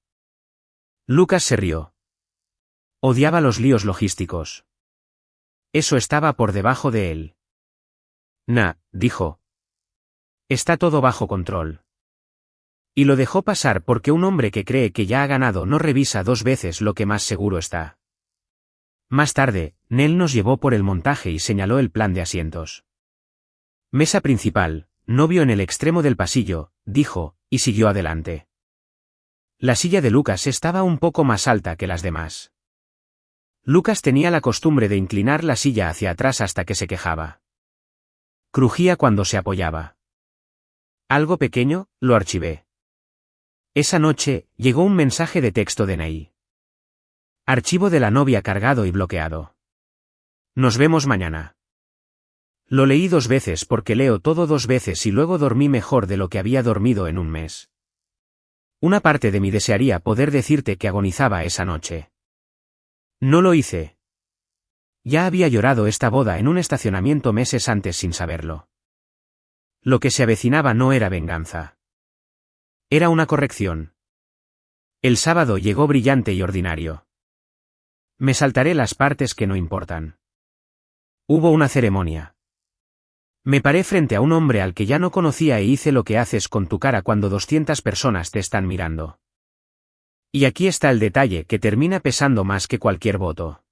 Lucas se rió. Odiaba los líos logísticos. Eso estaba por debajo de él. Dijo. Está todo bajo control. Y lo dejó pasar porque un hombre que cree que ya ha ganado no revisa 2 veces lo que más seguro está. Más tarde, Neil nos llevó por el montaje y señaló el plan de asientos. Mesa principal, novio en el extremo del pasillo, dijo, y siguió adelante. La silla de Lucas estaba un poco más alta que las demás. Lucas tenía la costumbre de inclinar la silla hacia atrás hasta que se quejaba. Crujía cuando se apoyaba. Algo pequeño, lo archivé. Esa noche, llegó un mensaje de texto de Ney. Archivo de la novia cargado y bloqueado. Nos vemos mañana. Lo leí 2 veces porque leo todo 2 veces y luego dormí mejor de lo que había dormido en un mes. Una parte de mí desearía poder decirte que agonizaba esa noche. No lo hice. Ya había llorado esta boda en un estacionamiento meses antes sin saberlo. Lo que se avecinaba no era venganza. Era una corrección. El sábado llegó brillante y ordinario. Me saltaré las partes que no importan. Hubo una ceremonia. Me paré frente a un hombre al que ya no conocía e hice lo que haces con tu cara cuando 200 personas te están mirando. Y aquí está el detalle que termina pesando más que cualquier voto.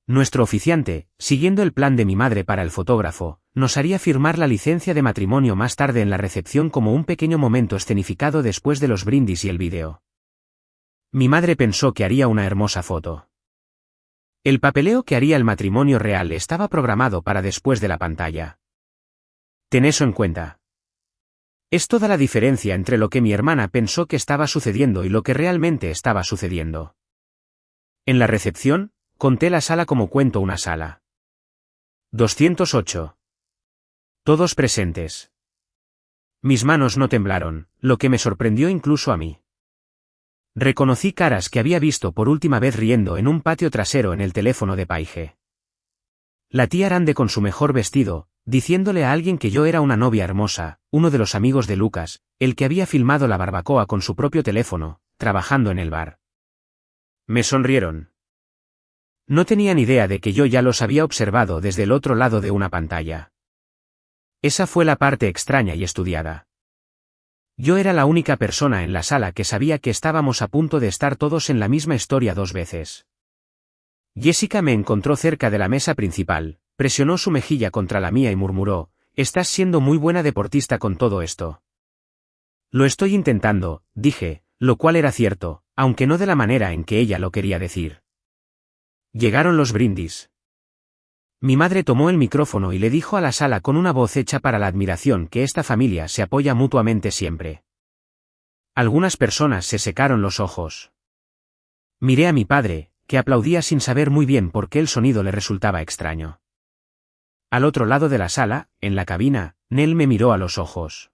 Nuestro oficiante, siguiendo el plan de mi madre para el fotógrafo, nos haría firmar la licencia de matrimonio más tarde en la recepción como un pequeño momento escenificado después de los brindis y el vídeo. Mi madre pensó que haría una hermosa foto. El papeleo que haría el matrimonio real estaba programado para después de la pantalla. Ten eso en cuenta. Es toda la diferencia entre lo que mi hermana pensó que estaba sucediendo y lo que realmente estaba sucediendo. En la recepción, conté la sala como cuento una sala. 208. Todos presentes. Mis manos no temblaron, lo que me sorprendió incluso a mí. Reconocí caras que había visto por última vez riendo en un patio trasero en el teléfono de Paige. La tía Arande con su mejor vestido, diciéndole a alguien que yo era una novia hermosa, uno de los amigos de Lucas, el que había filmado la barbacoa con su propio teléfono, trabajando en el bar. Me sonrieron. No tenían idea de que yo ya los había observado desde el otro lado de una pantalla. Esa fue la parte extraña y estudiada. Yo era la única persona en la sala que sabía que estábamos a punto de estar todos en la misma historia 2 veces. Jessica me encontró cerca de la mesa principal, presionó su mejilla contra la mía y murmuró, «Estás siendo muy buena deportista con todo esto». Lo estoy intentando, dije, lo cual era cierto, aunque no de la manera en que ella lo quería decir. Llegaron los brindis. Mi madre tomó el micrófono y le dijo a la sala con una voz hecha para la admiración que esta familia se apoya mutuamente siempre. Algunas personas se secaron los ojos. Miré a mi padre, que aplaudía sin saber muy bien por qué el sonido le resultaba extraño. Al otro lado de la sala, en la cabina, Nell me miró a los ojos.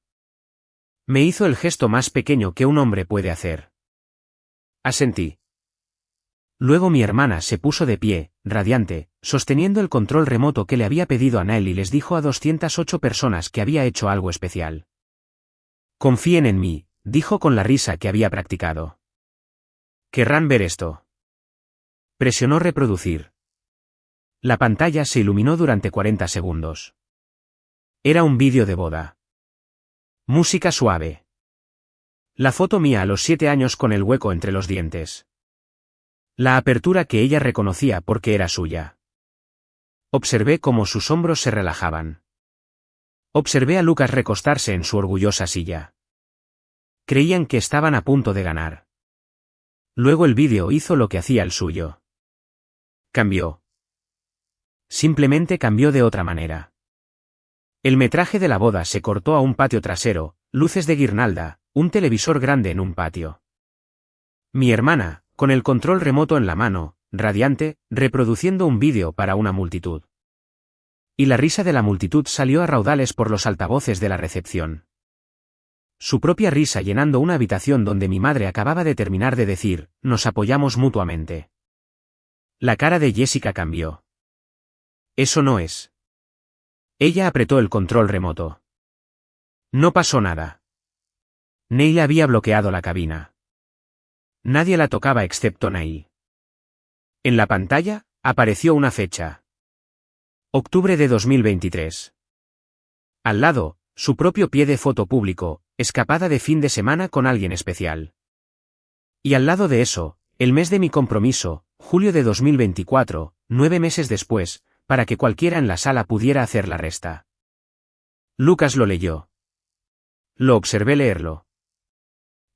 Me hizo el gesto más pequeño que un hombre puede hacer. Asentí. Luego mi hermana se puso de pie, radiante, sosteniendo el control remoto que le había pedido a Nell y les dijo a 208 personas que había hecho algo especial. Confíen en mí, dijo con la risa que había practicado. ¿Querrán ver esto? Presionó reproducir. La pantalla se iluminó durante 40 segundos. Era un vídeo de boda. Música suave. La foto mía a los 7 años con el hueco entre los dientes. La apertura que ella reconocía porque era suya. Observé cómo sus hombros se relajaban. Observé a Lucas recostarse en su orgullosa silla. Creían que estaban a punto de ganar. Luego el vídeo hizo lo que hacía el suyo. Cambió. Simplemente cambió de otra manera. El metraje de la boda se cortó a un patio trasero, luces de guirnalda, un televisor grande en un patio. Mi hermana, con el control remoto en la mano, radiante, reproduciendo un vídeo para una multitud. Y la risa de la multitud salió a raudales por los altavoces de la recepción. Su propia risa llenando una habitación donde mi madre acababa de terminar de decir, nos apoyamos mutuamente. La cara de Jessica cambió. Eso no es. Ella apretó el control remoto. No pasó nada. Neil había bloqueado la cabina. Nadie la tocaba excepto Neil. En la pantalla, apareció una fecha. Octubre de 2023. Al lado, su propio pie de foto público, escapada de fin de semana con alguien especial. Y al lado de eso, el mes de mi compromiso, julio de 2024, 9 meses después, para que cualquiera en la sala pudiera hacer la resta. Lucas lo leyó. Lo observé leerlo.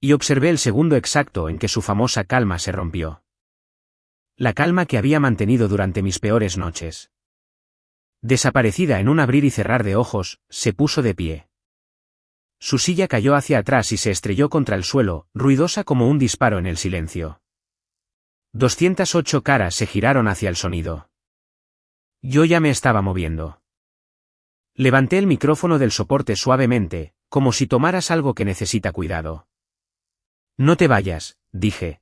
Y observé el segundo exacto en que su famosa calma se rompió. La calma que había mantenido durante mis peores noches. Desaparecida en un abrir y cerrar de ojos, se puso de pie. Su silla cayó hacia atrás y se estrelló contra el suelo, ruidosa como un disparo en el silencio. 208 caras se giraron hacia el sonido. Yo ya me estaba moviendo. Levanté el micrófono del soporte suavemente, como si tomaras algo que necesita cuidado. No te vayas, dije.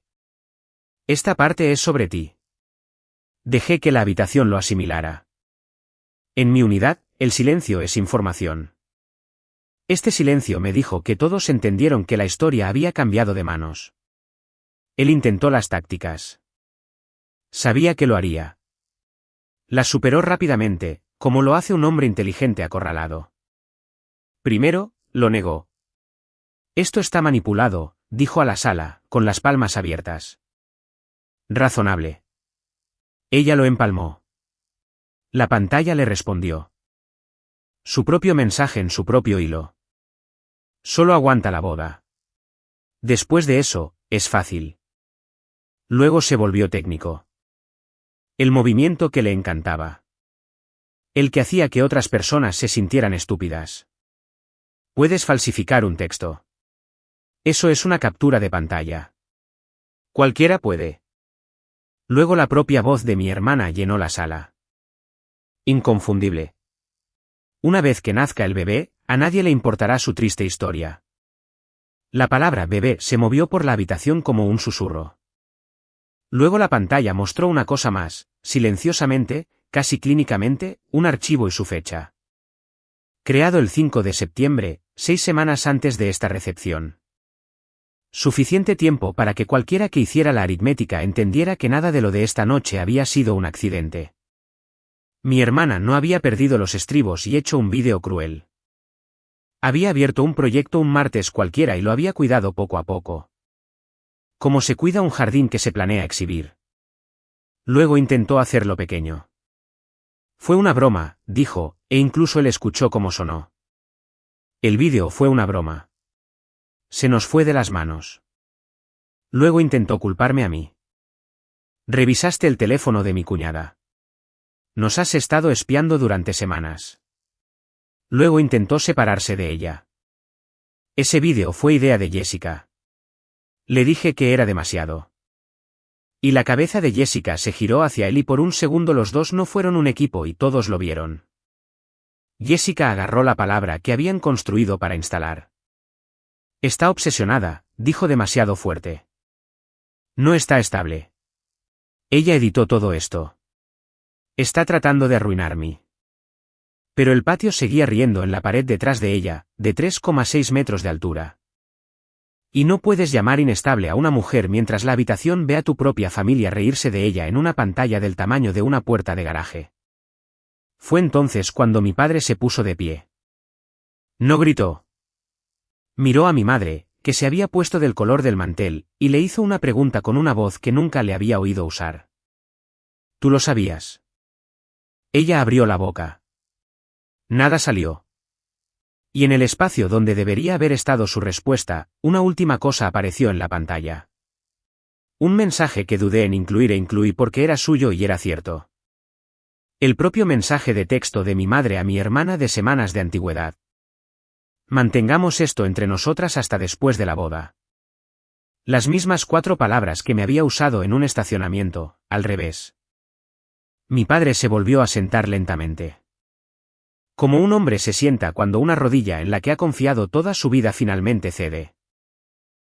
Esta parte es sobre ti. Dejé que la habitación lo asimilara. En mi unidad, el silencio es información. Este silencio me dijo que todos entendieron que la historia había cambiado de manos. Él intentó las tácticas. Sabía que lo haría. Las superó rápidamente, como lo hace un hombre inteligente acorralado. Primero, lo negó. Esto está manipulado, dijo a la sala, con las palmas abiertas. Razonable. Ella lo empalmó. La pantalla le respondió. Su propio mensaje en su propio hilo. Solo aguanta la boda. Después de eso, es fácil. Luego se volvió técnico. El movimiento que le encantaba. El que hacía que otras personas se sintieran estúpidas. Puedes falsificar un texto. Eso es una captura de pantalla. Cualquiera puede. Luego la propia voz de mi hermana llenó la sala. Inconfundible. Una vez que nazca el bebé, a nadie le importará su triste historia. La palabra bebé se movió por la habitación como un susurro. Luego la pantalla mostró una cosa más, silenciosamente, casi clínicamente, un archivo y su fecha. Creado el 5 de septiembre, 6 semanas antes de esta recepción. Suficiente tiempo para que cualquiera que hiciera la aritmética entendiera que nada de lo de esta noche había sido un accidente. Mi hermana no había perdido los estribos y hecho un vídeo cruel. Había abierto un proyecto un martes cualquiera y lo había cuidado poco a poco. Como se cuida un jardín que se planea exhibir. Luego intentó hacerlo pequeño. Fue una broma, dijo, e incluso él escuchó cómo sonó. El vídeo fue una broma. Se nos fue de las manos. Luego intentó culparme a mí. Revisaste el teléfono de mi cuñada. Nos has estado espiando durante semanas. Luego intentó separarse de ella. Ese vídeo fue idea de Jessica. Le dije que era demasiado. Y la cabeza de Jessica se giró hacia él y por un segundo los dos no fueron un equipo y todos lo vieron. Jessica agarró la palabra que habían construido para instalar. Está obsesionada, dijo demasiado fuerte. No está estable. Ella editó todo esto. Está tratando de arruinarme. Pero el patio seguía riendo en la pared detrás de ella, de 3,6 metros de altura. Y no puedes llamar inestable a una mujer mientras la habitación ve a tu propia familia reírse de ella en una pantalla del tamaño de una puerta de garaje. Fue entonces cuando mi padre se puso de pie. No gritó. Miró a mi madre, que se había puesto del color del mantel, y le hizo una pregunta con una voz que nunca le había oído usar. ¿Tú lo sabías? Ella abrió la boca. Nada salió. Y en el espacio donde debería haber estado su respuesta, una última cosa apareció en la pantalla. Un mensaje que dudé en incluir e incluí porque era suyo y era cierto. El propio mensaje de texto de mi madre a mi hermana de semanas de antigüedad. Mantengamos esto entre nosotras hasta después de la boda. Las mismas 4 palabras que me había usado en un estacionamiento, al revés. Mi padre se volvió a sentar lentamente. Como un hombre se sienta cuando una rodilla en la que ha confiado toda su vida finalmente cede.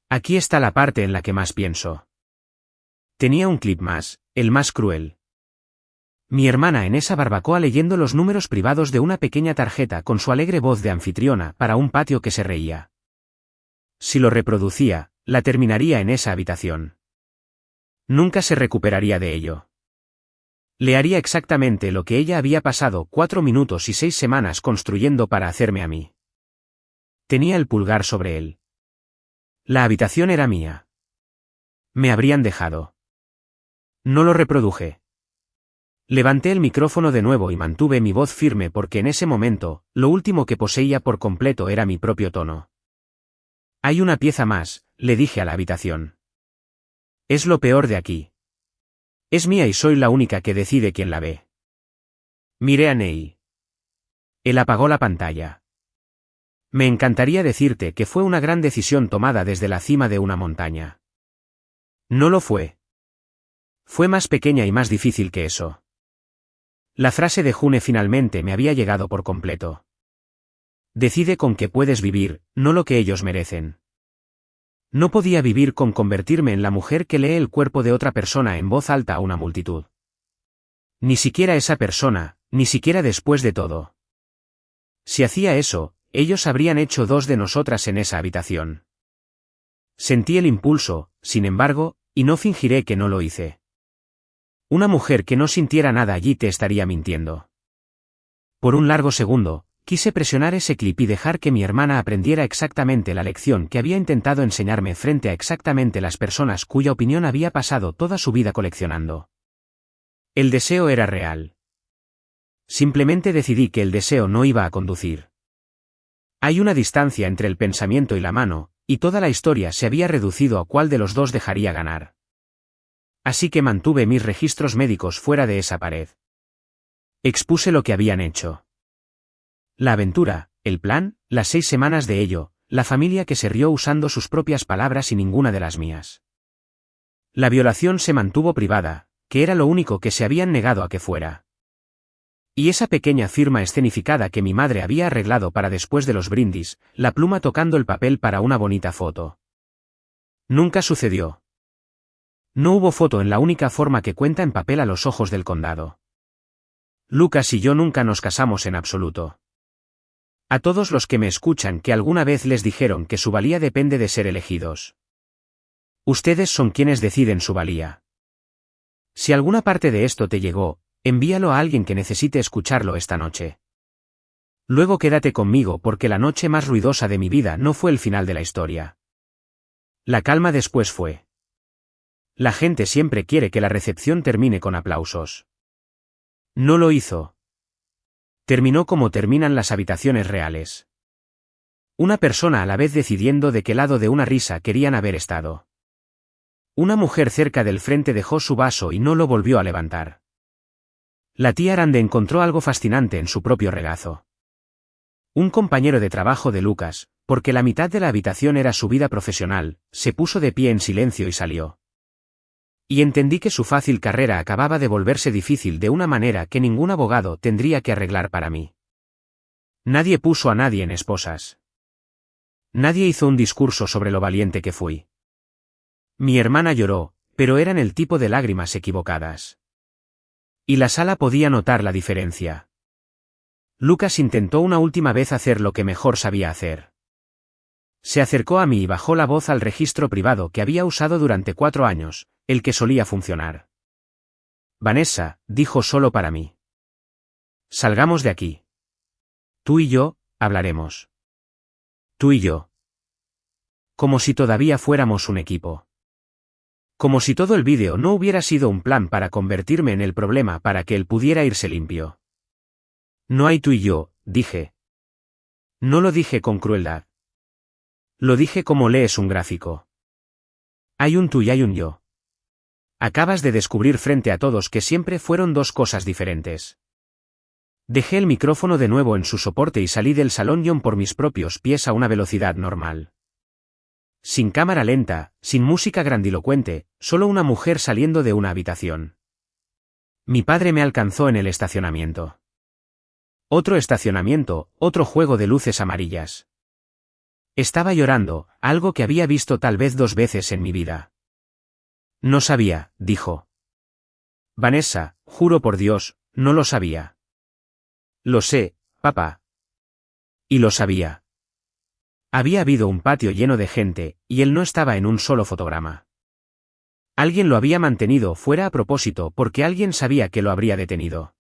Aquí está la parte en la que más pienso. Tenía un clip más, el más cruel. Mi hermana en esa barbacoa leyendo los números privados de una pequeña tarjeta con su alegre voz de anfitriona para un patio que se reía. Si lo reproducía, la terminaría en esa habitación. Nunca se recuperaría de ello. Le haría exactamente lo que ella había pasado 4 minutos y 6 semanas construyendo para hacerme a mí. Tenía el pulgar sobre él. La habitación era mía. Me habrían dejado. No lo reproduje. Levanté el micrófono de nuevo y mantuve mi voz firme porque en ese momento, lo último que poseía por completo era mi propio tono. Hay una pieza más, le dije a la habitación. Es lo peor de aquí. Es mía y soy la única que decide quién la ve. Miré a Ney. Él apagó la pantalla. Me encantaría decirte que fue una gran decisión tomada desde la cima de una montaña. No lo fue. Fue más pequeña y más difícil que eso. La frase de June finalmente me había llegado por completo. Decide con qué puedes vivir, no lo que ellos merecen. No podía vivir con convertirme en la mujer que lee el cuerpo de otra persona en voz alta a una multitud. Ni siquiera esa persona, ni siquiera después de todo. Si hacía eso, ellos habrían hecho dos de nosotras en esa habitación. Sentí el impulso, sin embargo, y no fingiré que no lo hice. Una mujer que no sintiera nada allí te estaría mintiendo. Por un largo segundo, quise presionar ese clip y dejar que mi hermana aprendiera exactamente la lección que había intentado enseñarme frente a exactamente las personas cuya opinión había pasado toda su vida coleccionando. El deseo era real. Simplemente decidí que el deseo no iba a conducir. Hay una distancia entre el pensamiento y la mano, y toda la historia se había reducido a cuál de los dos dejaría ganar. Así que mantuve mis registros médicos fuera de esa pared. Expuse lo que habían hecho. La aventura, el plan, las 6 semanas de ello, la familia que se rió usando sus propias palabras y ninguna de las mías. La violación se mantuvo privada, que era lo único que se habían negado a que fuera. Y esa pequeña firma escenificada que mi madre había arreglado para después de los brindis, la pluma tocando el papel para una bonita foto. Nunca sucedió. No hubo foto en la única forma que cuenta en papel a los ojos del condado. Lucas y yo nunca nos casamos en absoluto. A todos los que me escuchan que alguna vez les dijeron que su valía depende de ser elegidos. Ustedes son quienes deciden su valía. Si alguna parte de esto te llegó, envíalo a alguien que necesite escucharlo esta noche. Luego quédate conmigo porque la noche más ruidosa de mi vida no fue el final de la historia. La calma después fue. La gente siempre quiere que la recepción termine con aplausos. No lo hizo. Terminó como terminan las habitaciones reales. Una persona a la vez decidiendo de qué lado de una risa querían haber estado. Una mujer cerca del frente dejó su vaso y no lo volvió a levantar. La tía Arande encontró algo fascinante en su propio regazo. Un compañero de trabajo de Lucas, porque la mitad de la habitación era su vida profesional, se puso de pie en silencio y salió. Y entendí que su fácil carrera acababa de volverse difícil de una manera que ningún abogado tendría que arreglar para mí. Nadie puso a nadie en esposas. Nadie hizo un discurso sobre lo valiente que fui. Mi hermana lloró, pero eran el tipo de lágrimas equivocadas. Y la sala podía notar la diferencia. Lucas intentó una última vez hacer lo que mejor sabía hacer. Se acercó a mí y bajó la voz al registro privado que había usado durante 4 años, el que solía funcionar. Vanessa, dijo solo para mí. Salgamos de aquí. Tú y yo, hablaremos. Tú y yo. Como si todavía fuéramos un equipo. Como si todo el vídeo no hubiera sido un plan para convertirme en el problema para que él pudiera irse limpio. No hay tú y yo, dije. No lo dije con crueldad. Lo dije como lees un gráfico. Hay un tú y hay un yo. Acabas de descubrir frente a todos que siempre fueron dos cosas diferentes. Dejé el micrófono de nuevo en su soporte y salí del salón por mis propios pies a una velocidad normal. Sin cámara lenta, sin música grandilocuente, solo una mujer saliendo de una habitación. Mi padre me alcanzó en el estacionamiento. Otro estacionamiento, otro juego de luces amarillas. Estaba llorando, algo que había visto tal vez 2 veces en mi vida. No sabía, dijo. Vanessa, juro por Dios, no lo sabía. Lo sé, papá. Y lo sabía. Había habido un patio lleno de gente, y él no estaba en un solo fotograma. Alguien lo había mantenido fuera a propósito porque alguien sabía que lo habría detenido.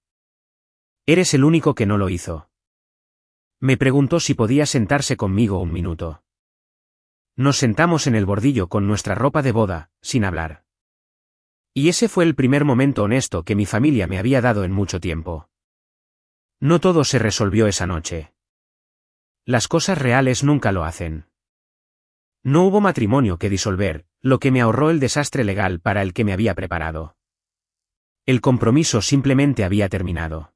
Eres el único que no lo hizo. Me preguntó si podía sentarse conmigo un minuto. Nos sentamos en el bordillo con nuestra ropa de boda, sin hablar. Y ese fue el primer momento honesto que mi familia me había dado en mucho tiempo. No todo se resolvió esa noche. Las cosas reales nunca lo hacen. No hubo matrimonio que disolver, lo que me ahorró el desastre legal para el que me había preparado. El compromiso simplemente había terminado.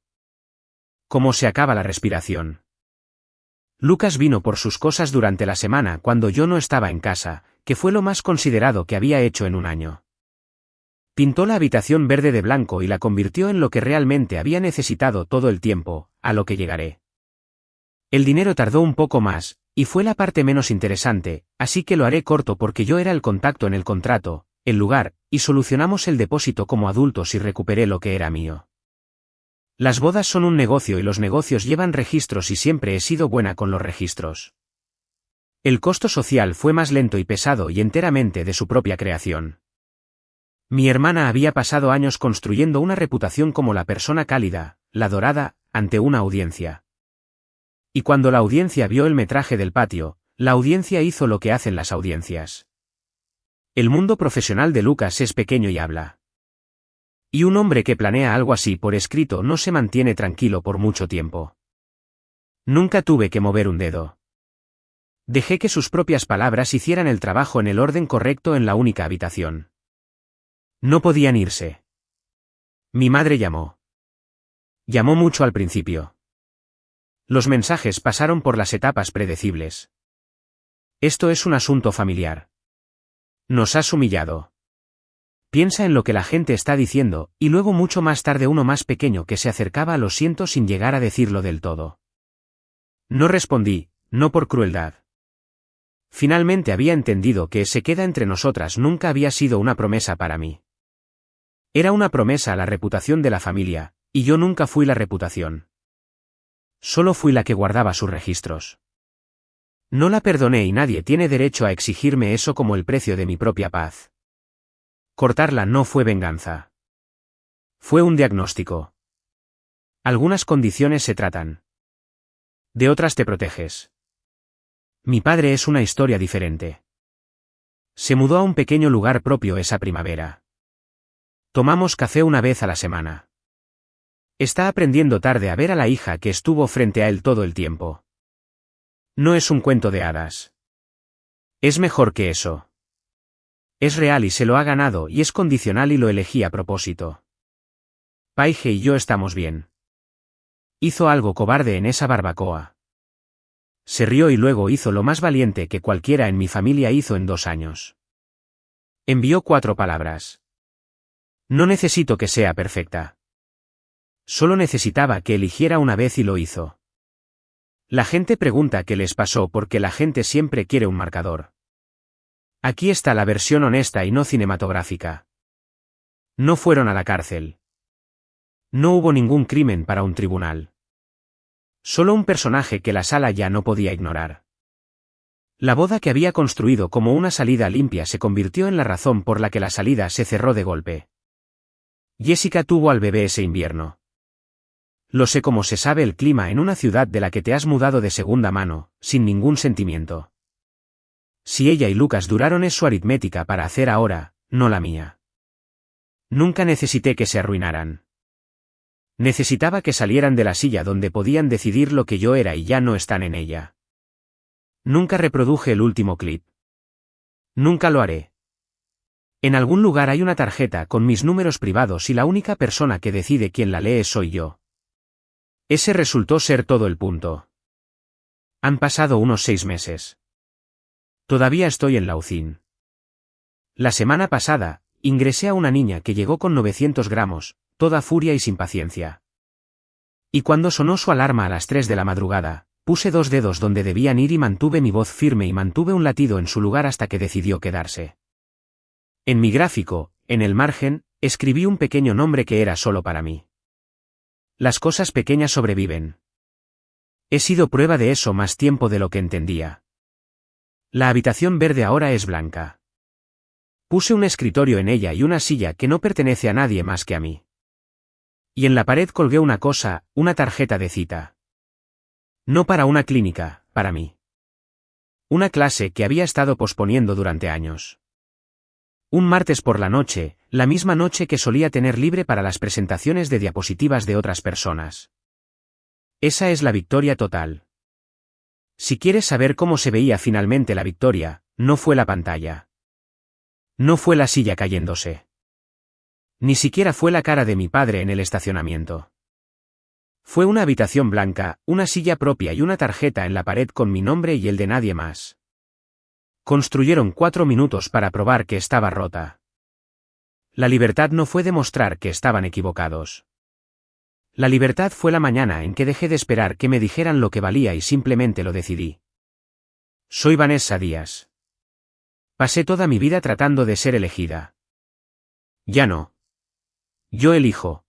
¿Cómo se acaba la respiración? Lucas vino por sus cosas durante la semana cuando yo no estaba en casa, que fue lo más considerado que había hecho en un año. Pintó la habitación verde de blanco y la convirtió en lo que realmente había necesitado todo el tiempo, a lo que llegaré. El dinero tardó un poco más, y fue la parte menos interesante, así que lo haré corto porque yo era el contacto en el contrato, el lugar, y solucionamos el depósito como adultos y recuperé lo que era mío. Las bodas son un negocio y los negocios llevan registros y siempre he sido buena con los registros. El costo social fue más lento y pesado y enteramente de su propia creación. Mi hermana había pasado años construyendo una reputación como la persona cálida, la dorada, ante una audiencia. Y cuando la audiencia vio el metraje del patio, la audiencia hizo lo que hacen las audiencias. El mundo profesional de Lucas es pequeño y habla. Y un hombre que planea algo así por escrito no se mantiene tranquilo por mucho tiempo. Nunca tuve que mover un dedo. Dejé que sus propias palabras hicieran el trabajo en el orden correcto en la única habitación. No podían irse. Mi madre llamó. Llamó mucho al principio. Los mensajes pasaron por las etapas predecibles. Esto es un asunto familiar. Nos has humillado. Piensa en lo que la gente está diciendo, y luego mucho más tarde uno más pequeño que se acercaba a lo siento sin llegar a decirlo del todo. No respondí, no por crueldad. Finalmente había entendido que se queda entre nosotras nunca había sido una promesa para mí. Era una promesa a la reputación de la familia, y yo nunca fui la reputación. Solo fui la que guardaba sus registros. No la perdoné y nadie tiene derecho a exigirme eso como el precio de mi propia paz. Cortarla no fue venganza. Fue un diagnóstico. Algunas condiciones se tratan. De otras te proteges. Mi padre es una historia diferente. Se mudó a un pequeño lugar propio esa primavera. Tomamos café una vez a la semana. Está aprendiendo tarde a ver a la hija que estuvo frente a él todo el tiempo. No es un cuento de hadas. Es mejor que eso. Es real y se lo ha ganado y es condicional y lo elegí a propósito. Paige y yo estamos bien. Hizo algo cobarde en esa barbacoa. Se rió y luego hizo lo más valiente que cualquiera en mi familia hizo en 2 años. Envió 4 palabras. No necesito que sea perfecta. Solo necesitaba que eligiera una vez y lo hizo. La gente pregunta qué les pasó porque la gente siempre quiere un marcador. Aquí está la versión honesta y no cinematográfica. No fueron a la cárcel. No hubo ningún crimen para un tribunal. Solo un personaje que la sala ya no podía ignorar. La boda que había construido como una salida limpia se convirtió en la razón por la que la salida se cerró de golpe. Jessica tuvo al bebé ese invierno. Lo sé como se sabe el clima en una ciudad de la que te has mudado de segunda mano, sin ningún sentimiento. Si ella y Lucas duraron es su aritmética para hacer ahora, no la mía. Nunca necesité que se arruinaran. Necesitaba que salieran de la silla donde podían decidir lo que yo era y ya no están en ella. Nunca reproduje el último clip. Nunca lo haré. En algún lugar hay una tarjeta con mis números privados y la única persona que decide quién la lee soy yo. Ese resultó ser todo el punto. Han pasado unos 6 meses. Todavía estoy en la UCI. La semana pasada, ingresé a una niña que llegó con 900 gramos, toda furia y sin paciencia. Y cuando sonó su alarma a las 3 de la madrugada, puse 2 dedos donde debían ir y mantuve mi voz firme y mantuve un latido en su lugar hasta que decidió quedarse. En mi gráfico, en el margen, escribí un pequeño nombre que era solo para mí. Las cosas pequeñas sobreviven. He sido prueba de eso más tiempo de lo que entendía. La habitación verde ahora es blanca. Puse un escritorio en ella y una silla que no pertenece a nadie más que a mí. Y en la pared colgué una cosa, una tarjeta de cita. No para una clínica, para mí. Una clase que había estado posponiendo durante años. Un martes por la noche, la misma noche que solía tener libre para las presentaciones de diapositivas de otras personas. Esa es la victoria total. Si quieres saber cómo se veía finalmente la victoria, no fue la pantalla. No fue la silla cayéndose. Ni siquiera fue la cara de mi padre en el estacionamiento. Fue una habitación blanca, una silla propia y una tarjeta en la pared con mi nombre y el de nadie más. Construyeron 4 minutos para probar que estaba rota. La libertad no fue demostrar que estaban equivocados. La libertad fue la mañana en que dejé de esperar que me dijeran lo que valía y simplemente lo decidí. Soy Vanessa Díaz. Pasé toda mi vida tratando de ser elegida. Ya no. Yo elijo.